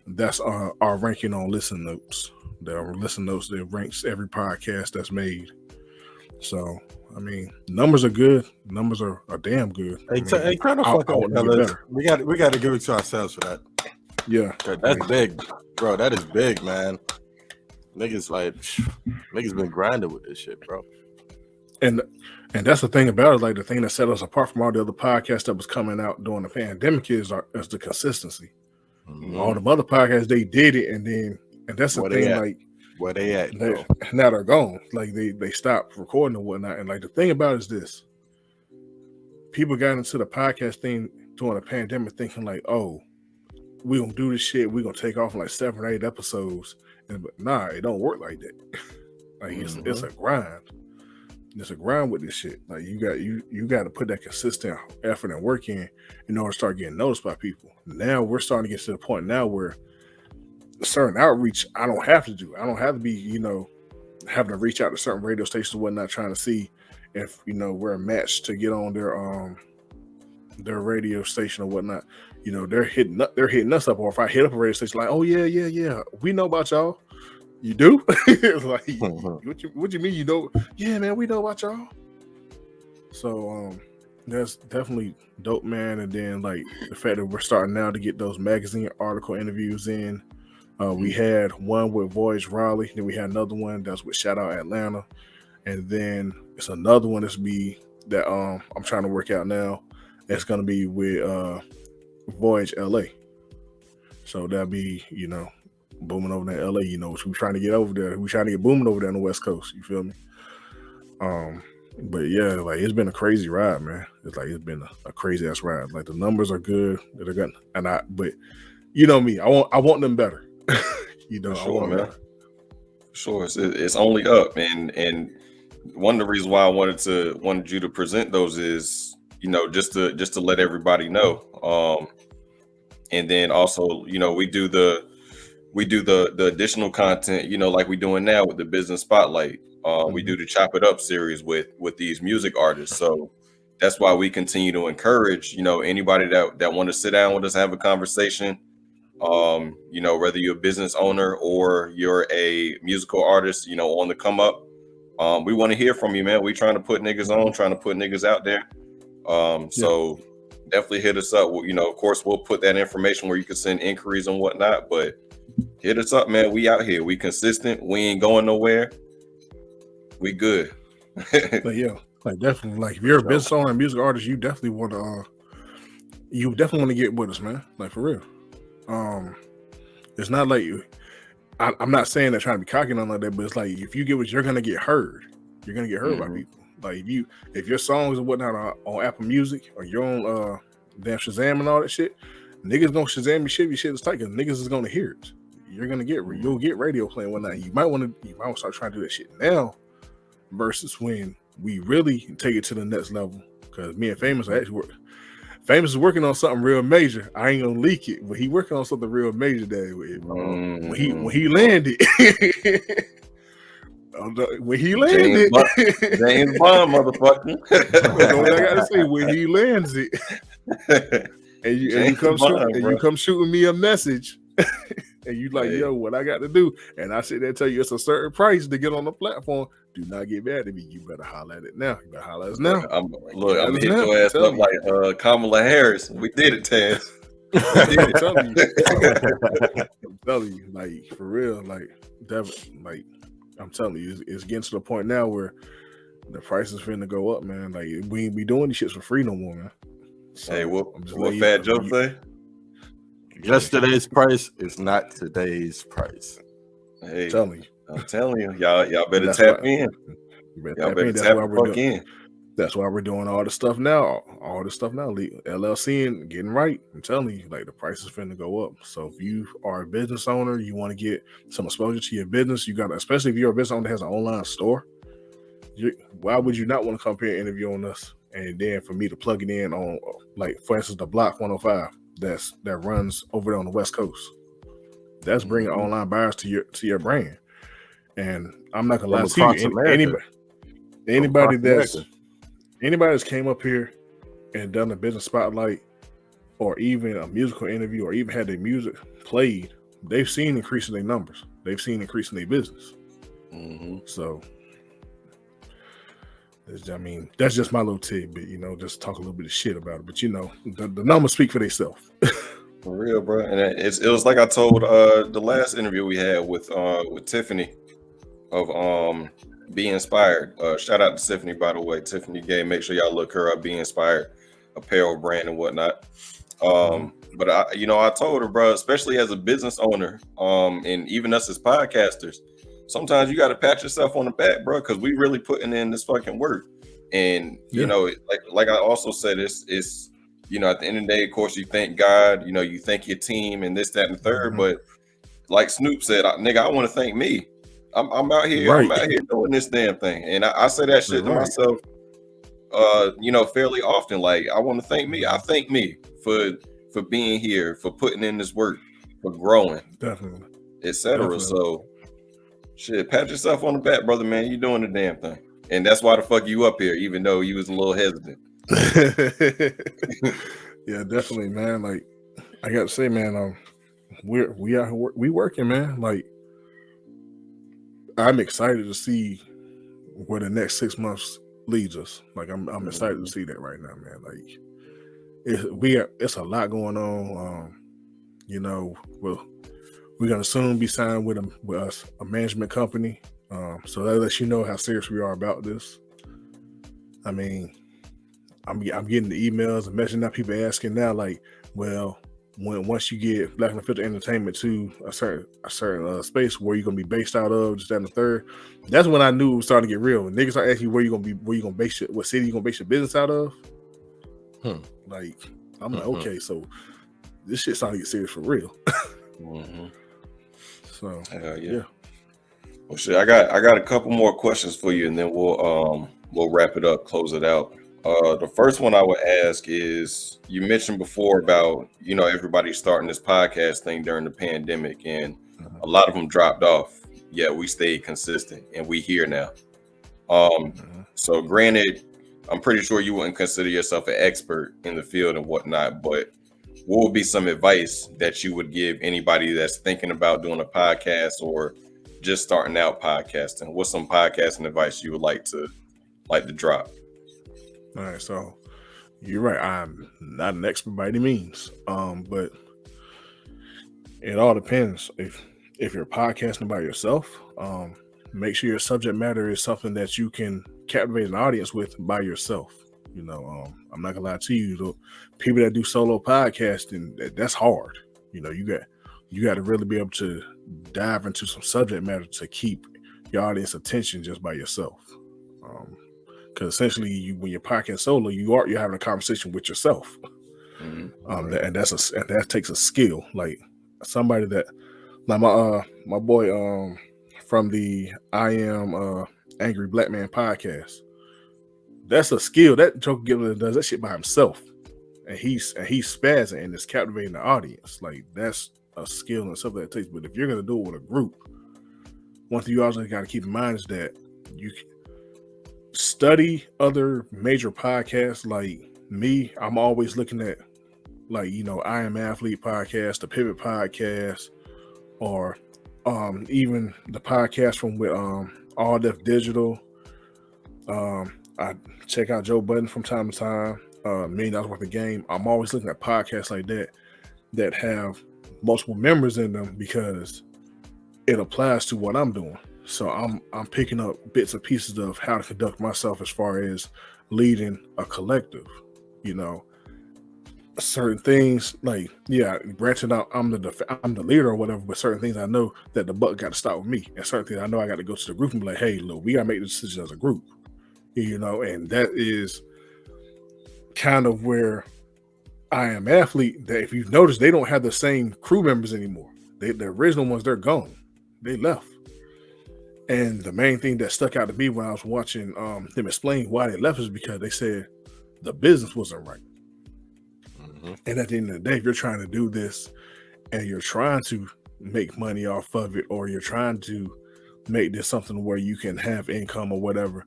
That's our ranking on Listen Notes. The Listen Notes that ranks every podcast that's made. So, I mean, numbers are good. Numbers are damn good. Hey, kind of fuck up, fellas. We got to give it to ourselves for that. Yeah, that's big, bro. That is big, man. Niggas been grinding with this shit, bro. And that's the thing about it. Like the thing that set us apart from all the other podcasts that was coming out during the pandemic is the consistency. All the other podcasts, they did it, and that's the thing. Like, where they at? Now they're gone. Like they stopped recording and whatnot. And like the thing about it is this: people got into the podcast thing during the pandemic, thinking like, "Oh, we gonna do this shit. We gonna take off in like 7 or 8 episodes." But nah, it don't work like that. Like it's a grind. It's a grind with this shit. Like you got to put that consistent effort and work in order to start getting noticed by people. Now we're starting to get to the point now where certain outreach I don't have to do. I don't have to be, having to reach out to certain radio stations and whatnot, trying to see if we're a match to get on their radio station or whatnot. They're hitting us up, or if I hit up a radio station, like, oh yeah, we know about y'all. You do? It's like, what you mean you know? Yeah, man, we know about y'all. So that's definitely dope, man. And then like the fact that we're starting now to get those magazine article interviews in. We had one with Voyage Raleigh, then we had another one that's with Shout Out Atlanta, and then it's another one that I'm trying to work out now. That's gonna be with Voyage LA. So that'll be booming over there in LA. Which we're trying to get over there. We're trying to get booming over there on the West Coast. You feel me? But yeah, like it's been a crazy ride, man. It's been a crazy ass ride. Like the numbers are good that are good, but you know me, I want them better. Sure, I want them man. better. Sure, it's only up, and one of the reasons why I wanted you to present those is just to let everybody know, and then also we do the additional content like we're doing now with the business spotlight. We do the Chop It Up series with these music artists, so that's why we continue to encourage anybody that want to sit down with us, have a conversation. Whether you're a business owner or you're a musical artist, on the come up, we want to hear from you, man. We trying to put niggas on, trying to put niggas out there. So definitely hit us up. Of course, we'll put that information where you can send inquiries and whatnot, but hit us up, man. We out here. We consistent. We ain't going nowhere. We good. But yeah, like definitely, like if you're a business owner and music artist, you definitely want you definitely want to get with us, man. Like for real. It's not like you. I'm not saying that trying to be cocky on like that, but it's like if you get what you're gonna get heard. You're gonna get heard by people. Like if your songs and whatnot are on Apple Music or your own damn Shazam and all that shit, niggas gonna Shazam your shit is tight because niggas is gonna hear it. You're gonna you'll get radio playing whatnot. You might want to start trying to do that shit now versus when we really take it to the next level. Because me and Famous are actually Famous is working on something real major. I ain't gonna leak it, but he working on something real major that when he landed. When he landed, James Bond, motherfucker. That's what I gotta say. When he lands it, and you come shooting me a message, and you like, yo, what I got to do? And I sit there and tell you it's a certain price to get on the platform. Do not get mad at me. You better holler at it now. You better holler at us now. I'm gonna hit your ass up like Kamala Harris. We did it, Tazz. I'm telling you, like for real, like like. I'm telling you, it's getting to the point now where the price is finna go up, man. Like we ain't be doing these shits for free no more, man. So, hey, what Fat Joe say? Yesterday's price is not today's price. Hey, I'm telling you, y'all better tap in. Y'all better tap in. That's why we're doing all the stuff now. LLC and getting right. I'm telling you, like the price is finna go up. So if you are a business owner, you want to get some exposure to your business, you got to, especially if you're a business owner that has an online store. Why would you not want to come here and interview on us? And then for me to plug it in on, like for instance, the Block 105 that runs over there on the West Coast. That's bringing online buyers to your brand. And I'm not gonna lie to you, anybody that's came up here and done a business spotlight or even a musical interview or even had their music played, they've seen increasing their numbers. They've seen increasing their business. So, I mean, that's just my little tidbit, just talk a little bit of shit about it. But, the numbers speak for themselves. For real, bro. And it was like I told the last interview we had with Tiffany of Be Inspired. Shout out to Tiffany, by the way. Tiffany Gay, make sure y'all look her up. Be Inspired apparel brand and whatnot. But I told her, bro, especially as a business owner, and even us as podcasters, sometimes you got to pat yourself on the back, bro, because we really putting in this fucking work. And like I also said, it's at the end of the day, of course, you thank God, you thank your team and this, that, and the third. But like Snoop said, nigga, I want to thank me. I'm out here. Right. I'm out here doing this damn thing, and I say that shit to myself, fairly often. Like, I want to thank me. I thank me for being here, for putting in this work, for growing, definitely, etc. So, shit, pat yourself on the back, brother, man. You doing the damn thing, and that's why the fuck you up here, even though you was a little hesitant. Yeah, definitely, man. Like, I got to say, man, we working, man. Like, I'm excited to see where the next 6 months leads us. Like I'm excited to see that right now, man. Like it's a lot going on. We're gonna soon be signed with a management company. So that lets you know how serious we are about this. I mean, I'm getting the emails and messages now. People asking now, like, well, once you get Black and Unfiltered Entertainment to a certain space where you're gonna be based out of, just that and the third, that's when I knew it was starting to get real. When niggas start asking you where you gonna base what city you gonna base your business out of. Like, I'm like, okay, so this shit starting to get serious for real. So yeah. Well, shit, I got a couple more questions for you, and then we'll wrap it up, close it out. The first one I would ask is, you mentioned before about, everybody starting this podcast thing during the pandemic, and a lot of them dropped off. Yeah, we stayed consistent, and we here now. So granted, I'm pretty sure you wouldn't consider yourself an expert in the field and whatnot, but what would be some advice that you would give anybody that's thinking about doing a podcast or just starting out podcasting? What's some podcasting advice you would like to drop? All right, so you're right. I'm not an expert by any means, but it all depends. If you're podcasting by yourself, make sure your subject matter is something that you can captivate an audience with by yourself. You know, I'm not gonna lie to you. The people that do solo podcasting, that's hard. You know, you got to really be able to dive into some subject matter to keep your audience attention just by yourself. Because essentially, when you're podcasting solo, you're having a conversation with yourself. And that takes a skill. Like somebody that, like my boy from the I Am Angry Black Man podcast. That's a skill. That Joker Gibbons does that shit by himself, and he's spazzing and it's captivating the audience. Like that's a skill and stuff that it takes. But if you're gonna do it with a group, one thing you also got to keep in mind is that you study other major podcasts. Like me, I'm always looking at, like, you know, I Am Athlete podcast, the Pivot podcast, or even the podcast from with All Def Digital. I check out Joe Budden from time to time, $1 million worth of game. I'm always looking at podcasts like that have multiple members in them because it applies to what I'm doing. So I'm picking up bits and pieces of how to conduct myself as far as leading a collective. You know, certain things, like, yeah, granted I'm the leader or whatever, but certain things I know that the buck got to start with me, and certain things I know I got to go to the group and be like, hey, look, we got to make the decision as a group. You know, and that is kind of where I Am Athlete, that if you've noticed, they don't have the same crew members anymore. The original ones, they're gone. They left. And the main thing that stuck out to me when I was watching them explain why they left is because they said the business wasn't right. And at the end of the day, if you're trying to do this and you're trying to make money off of it, or you're trying to make this something where you can have income or whatever,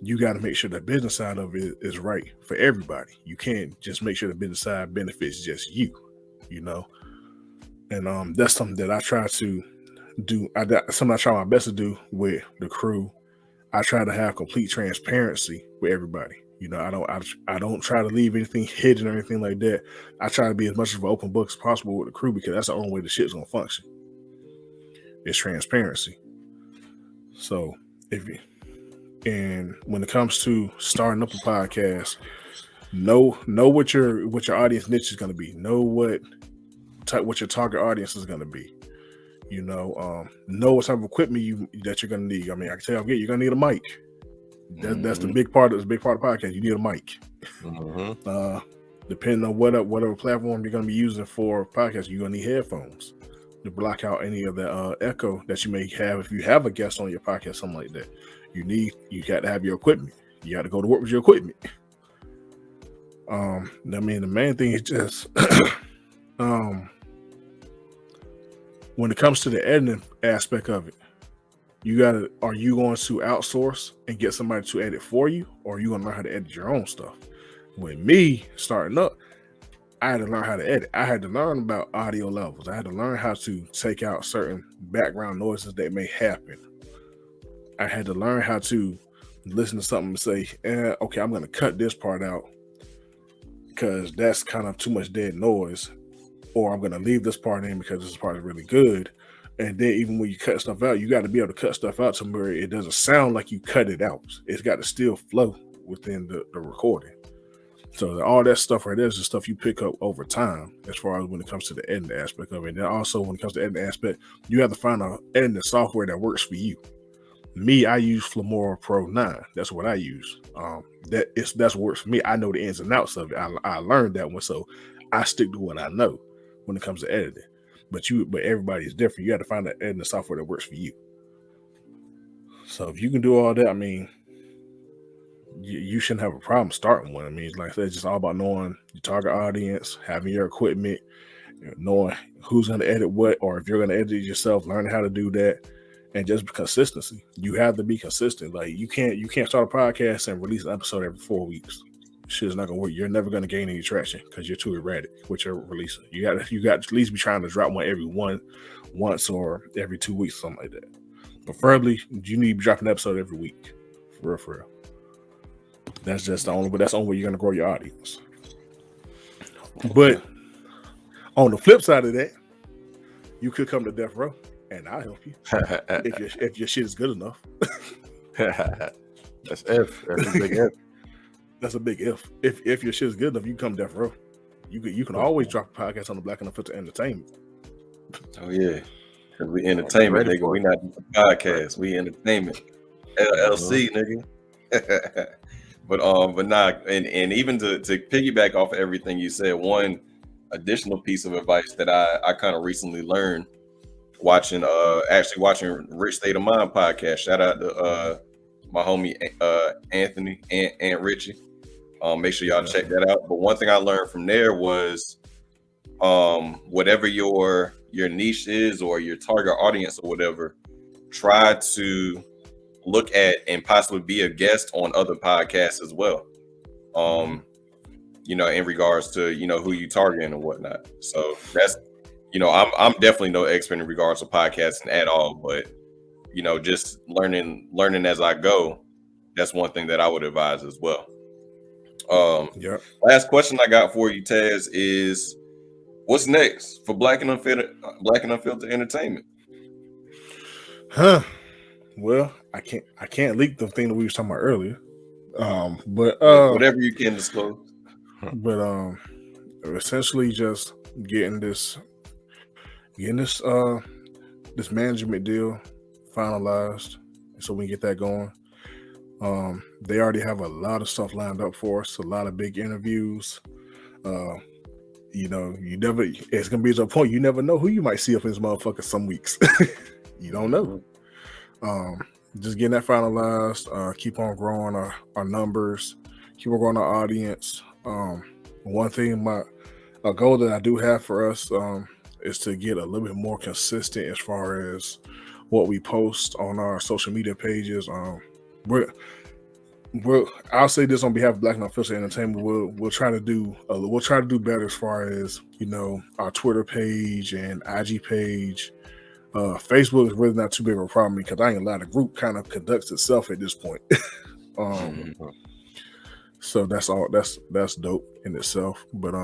you got to make sure the business side of it is right for everybody. You can't just make sure the business side benefits just you, you know? And that's something that I try to do. Something I try my best to do with the crew. I try to have complete transparency with everybody. You know, I don't try to leave anything hidden or anything like that. I try to be as much of an open book as possible with the crew, because that's the only way the shit's gonna function. It's transparency. So and when it comes to starting up a podcast, know what your audience niche is going to be. Know what your target audience is going to be. You know what type of equipment that you're going to need. I mean, I can tell you, you're going to need a mic. That's the big part of the podcast. You need a mic. Depending on whatever platform you're going to be using for podcasts, you're going to need headphones to block out any of the echo that you may have if you have a guest on your podcast, something like that. You got to have your equipment. You got to go to work with your equipment. I mean, the main thing is just when it comes to the editing aspect of it, are you going to outsource and get somebody to edit for you, or are you going to learn how to edit your own stuff? With me starting up, I had to learn how to edit. I had to learn about audio levels. I had to learn how to take out certain background noises that may happen. I had to learn how to listen to something and say, okay, I'm going to cut this part out because that's kind of too much dead noise, or I'm going to leave this part in because this part is really good. And then even when you cut stuff out, you got to be able to cut stuff out to where it doesn't sound like you cut it out. It's got to still flow within the recording. So all that stuff right there is the stuff you pick up over time as far as when it comes to the editing aspect of it. And then also when it comes to the editing aspect, you have to find an editing software that works for you. Me, I use Filmora Pro 9. That's what I use. That's what works for me. I know the ins and outs of it. I learned that one, so I stick to what I know when it comes to editing. But everybody is different. You got to find that editing software that works for you. So if you can do all that, I mean, you shouldn't have a problem starting one. I mean, like I said, it's just all about knowing your target audience, having your equipment, knowing who's going to edit what, or if you're going to edit it yourself, learning how to do that. And just consistency. You have to be consistent. Like you can't start a podcast and release an episode every 4 weeks. Shit's not gonna work. You're never gonna gain any traction because you're too erratic with your releasing. You got to at least be trying to drop one once or every 2 weeks, something like that. Preferably, you need to drop an episode every week. For real. That's just the only way you're gonna grow your audience. But on the flip side of that, you could come to Death Row. And I'll help you if your shit is good enough. That's a big F. that's a big if. If your shit's good enough, you come death row. You can always drop a podcast on the Black and Unfiltered Entertainment. Oh yeah, because we entertainment, ready nigga. for We it. not just a podcast. We entertainment. LLC, nigga. But nah, and even to piggyback off of everything you said, one additional piece of advice that I kind of recently learned watching Rich State of Mind podcast. Shout out to my homie Anthony and Richie. Make sure y'all check that out. But one thing I learned from there was whatever your niche is or your target audience or whatever, try to look at and possibly be a guest on other podcasts as well. You know, in regards to, you know, who you targeting and whatnot. So that's, you know, I'm definitely no expert in regards to podcasting at all, but you know, just learning as I go. That's one thing that I would advise as well. Last question I got for you, Tazz, is what's next for Black and Unfiltered Entertainment? Well, I can't leak the thing that we were talking about earlier. But whatever you can disclose. But essentially just getting this management deal finalized, so we can get that going. They already have a lot of stuff lined up for us, a lot of big interviews. You know, it's gonna be to a point you never know who you might see up in this motherfucker some weeks. You don't know. Just getting that finalized, keep on growing our numbers, keep on growing our audience. One thing, a goal that I do have for us is to get a little bit more consistent as far as what we post on our social media pages. I'll say this on behalf of Black and Unfiltered Entertainment. We'll try to do better as far as, you know, our Twitter page and IG page. Facebook is really not too big of a problem because I ain't gonna lie, the group kind of conducts itself at this point. So that's all. That's dope in itself. But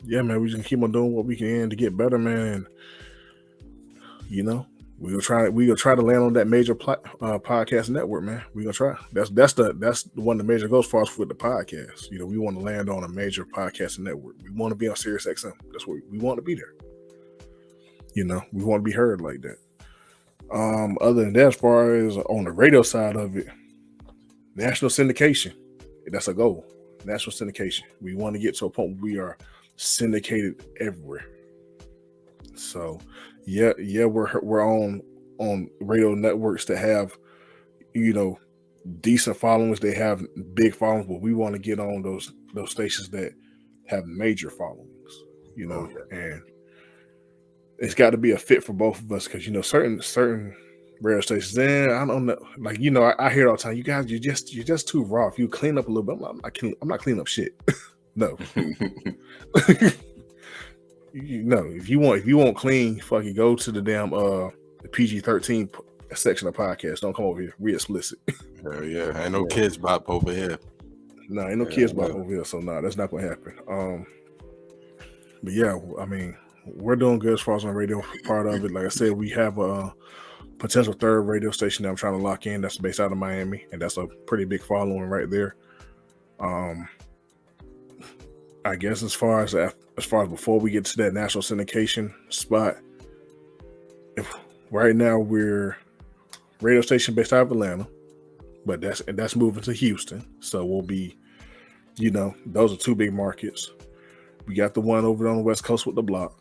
yeah, man, we just keep on doing what we can to get better, man. And, you know, we'll try to land on that major podcast network, man. We're gonna try. That's one of the major goals for us with the podcast. You know, we want to land on a major podcast network. We want to be on Sirius XM. That's what we want to be there. You know, we want to be heard like that. Other than that, as far as on the radio side of it, national syndication. That's a goal. National syndication. We want to get to a point where we are syndicated everywhere. So, yeah, we're on radio networks that have, you know, decent followings. They have big followings, but we want to get on those stations that have major followings. You know, and it's got to be a fit for both of us because, you know, certain radio stations, I don't know, like, you know, I hear it all the time. You guys, you're just too raw. If you clean up a little bit, I'm not cleaning up shit. No. You know, if you want clean, fucking go to the damn PG-13 section of podcast. Don't come over here. We explicit. Yeah. Ain't no kids bop over here. No, ain't no kids bop over here. So no, that's not gonna happen. But yeah, I mean, we're doing good as far as on the radio part of it. Like I said, we have a potential third radio station that I'm trying to lock in. That's based out of Miami, and that's a pretty big following right there. I guess as far as before we get to that national syndication spot, if right now we're radio station based out of Atlanta, but that's moving to Houston. So we'll be, you know, those are two big markets. We got the one over on the West Coast with the block.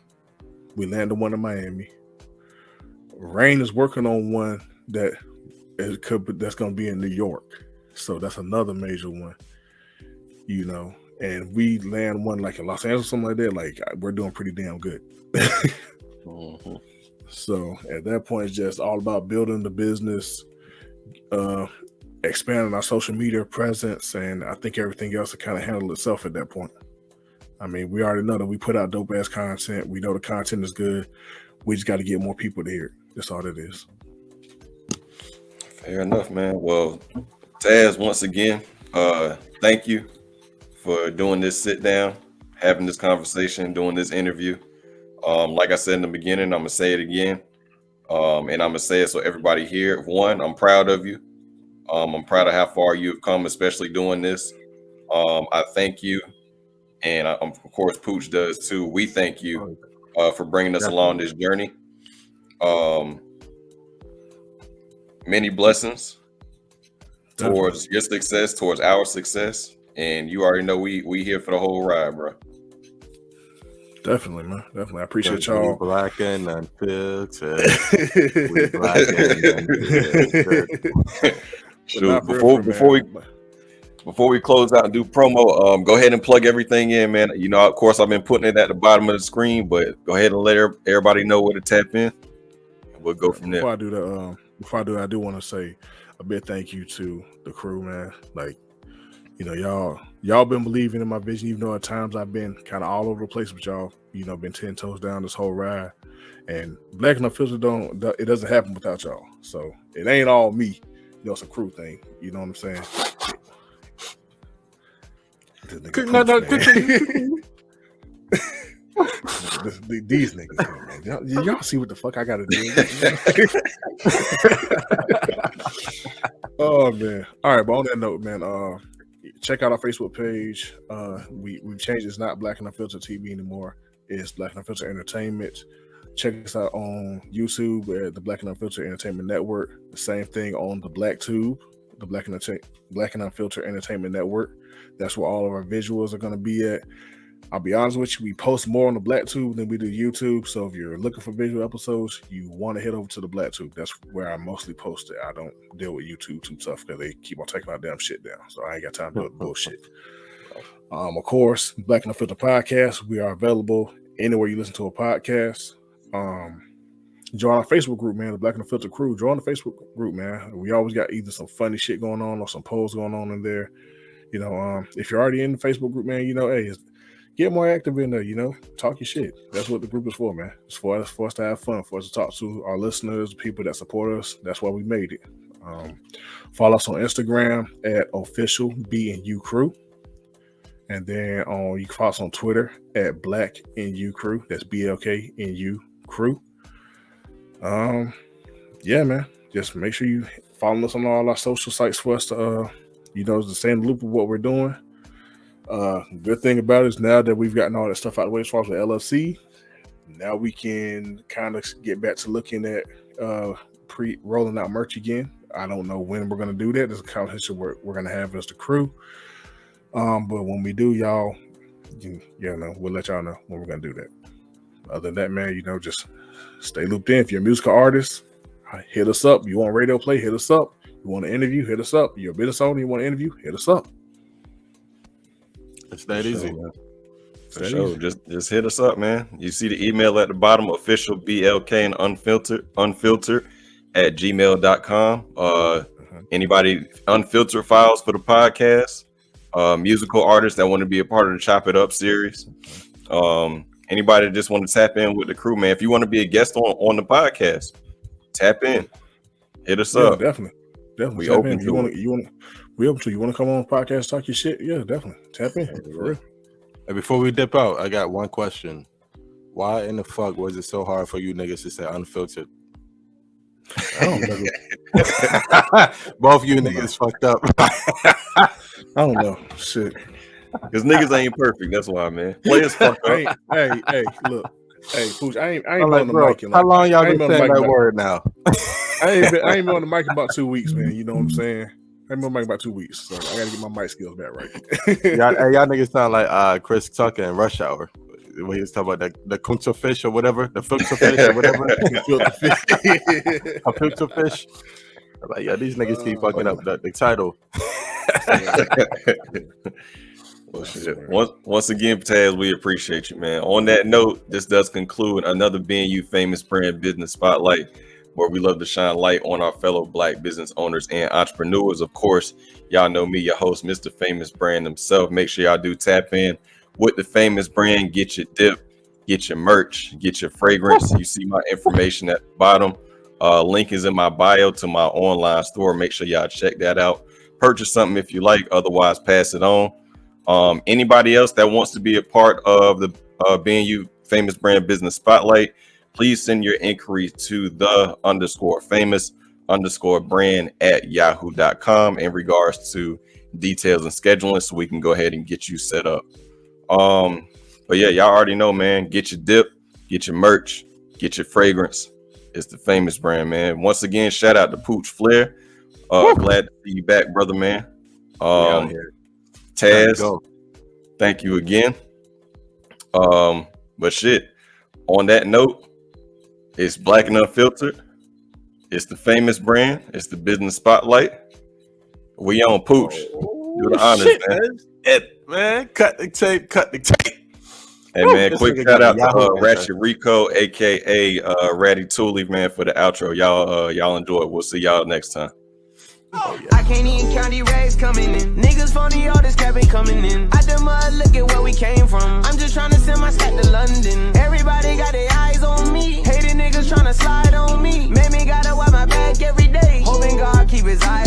We landed one in Miami. Rain is working on one that's going to be in New York. So that's another major one, you know. And we land one like in Los Angeles, something like that. Like, we're doing pretty damn good. So at that point, it's just all about building the business, expanding our social media presence, and I think everything else will kind of handle itself at that point. I mean, we already know that we put out dope ass content. We know the content is good. We just got to get more people to hear it. That's all it is. Fair enough, man. Well, Tazz, once again, thank you for doing this sit down, having this conversation, doing this interview. Like I said in the beginning, I'm gonna say it again, and I'm gonna say it so everybody here. One, I'm proud of you. I'm proud of how far you've come, especially doing this. I thank you, and of course Pooch does too. We thank you for bringing us along this journey. Many blessings towards your success, towards our success, and you already know we here for the whole ride, bro. Definitely, man. Definitely. I appreciate y'all. We black and unfiltered. We black and unfiltered. Shoot, before we close out and do promo, go ahead and plug everything in, man. You know, of course, I've been putting it at the bottom of the screen, but go ahead and let everybody know where to tap in. And we'll go from there. Before I do that, I do want to say a big thank you to the crew, man. Like, you know, y'all been believing in my vision, even though at times I've been kind of all over the place with y'all. You know, been 10 toes down this whole ride. And Black and Unfiltered it doesn't happen without y'all. So it ain't all me. You know, it's a crew thing. You know what I'm saying? These niggas, man. Y'all see what the fuck I gotta do. Oh man. All right, but on that note, man, check out our Facebook page. We've changed. It's not Black and Unfiltered TV anymore. It's Black and Unfiltered Entertainment. Check us out on YouTube at the Black and Unfiltered Entertainment Network. The same thing on the Black Tube, the Black and Unfiltered Entertainment Network. That's where all of our visuals are going to be at. I'll be honest with you, we post more on the Black Tube than we do YouTube. So if you're looking for visual episodes, you want to head over to the Black Tube. That's where I mostly post it. I don't deal with YouTube too tough because they keep on taking our damn shit down. So I ain't got time to do the bullshit. Of course, Black and Unfiltered Podcast. We are available anywhere you listen to a podcast. Join our Facebook group, man. The Black and Unfiltered crew. Join the Facebook group, man. We always got either some funny shit going on or some polls going on in there. You know, if you're already in the Facebook group, man, you know, hey, get more active in there. You know, talk your shit. That's what the group is for, man. It's for us to have fun, for us to talk to our listeners, people that support us. That's why we made it. Follow us on Instagram at official B&U crew. And then you can follow us on Twitter at Black NU crew. That's BLKNU crew. Yeah, man. Just make sure you follow us on all our social sites for us to to stay in the loop of what we're doing. Good thing about it is now that we've gotten all that stuff out of the way as far as the LLC, now we can kind of get back to looking at rolling out merch again. I don't know when we're going to do that. There's a conversation we're going to have as the crew. But when we do, y'all, we'll let y'all know when we're going to do that. Other than that, man, just stay looped in. If you're a musical artist, hit us up. You want radio play, hit us up. You want to interview, hit us up. You're a business owner, you want to interview, hit us up. It's that easy. For sure. Just hit us up, man. You see the email at the bottom, official BLK and unfiltered at gmail.com. Anybody unfiltered files for the podcast, musical artists that want to be a part of the Chop It Up series. Anybody that just want to tap in with the crew, man. If you want to be a guest on the podcast, tap in. Hit us up. Definitely. We open to it. We open to you. Want to come on the podcast, talk your shit? Yeah, definitely. Tap in. For real. And before we dip out, I got one question. Why in the fuck was it so hard for you niggas to say unfiltered? I don't know. Both you niggas fucked up. I don't know. Shit. Because niggas ain't perfect. That's why, man. Players fucked up. Hey, look. Hey, Pooch, I ain't been like, on the bro, mic. How long y'all been saying that word now? I ain't been on the mic about 2 weeks, man. You know what I'm saying? I ain't been on the mic about 2 weeks, so I gotta get my mic skills back right. y'all niggas sound like Chris Tucker in Rush Hour when he was talking about the kunta fish or whatever, the filter fish or whatever. A filter fish. I'm like, yeah, these niggas keep fucking up the title. Well, shit. Once again, Tazz, we appreciate you, man. On that note, this does conclude another BNU Famous Brand Business Spotlight, where we love to shine light on our fellow Black business owners and entrepreneurs. Of course, y'all know me, your host, Mr. Famous Brand himself. Make sure y'all do tap in with the Famous Brand. Get your dip, get your merch, get your fragrance. You see my information at the bottom. Link is in my bio to my online store. Make sure y'all check that out. Purchase something if you like. Otherwise, pass it on. Anybody else that wants to be a part of the BNU Famous Brand Business Spotlight, please send your inquiry to the_famous_brand at yahoo.com in regards to details and scheduling so we can go ahead and get you set up. But yeah, y'all already know, man. Get your dip, get your merch, get your fragrance. It's the Famous brand, man. Once again, shout out to Pooch Flair. Glad to see you back, brother, man. Tazz, thank you again. But shit, on that note, it's Black and Unfiltered. It's the Famous brand. It's the business spotlight. We on Pooch. Do the honors, man. Cut the tape. Hey, man, quick shout out to Ratchet Rico, aka Ratty Tooley, man, for the outro. Y'all enjoy it. We'll see y'all next time. Oh, yeah. I can't even count these rags coming in. Niggas phony, all this cap ain't coming in. Out the mud, look at where we came from. I'm just trying to send my stack to London. Everybody got their eyes on me. Hating niggas trying to slide on me. Made me gotta wipe my back every day. Hoping God keep his eyes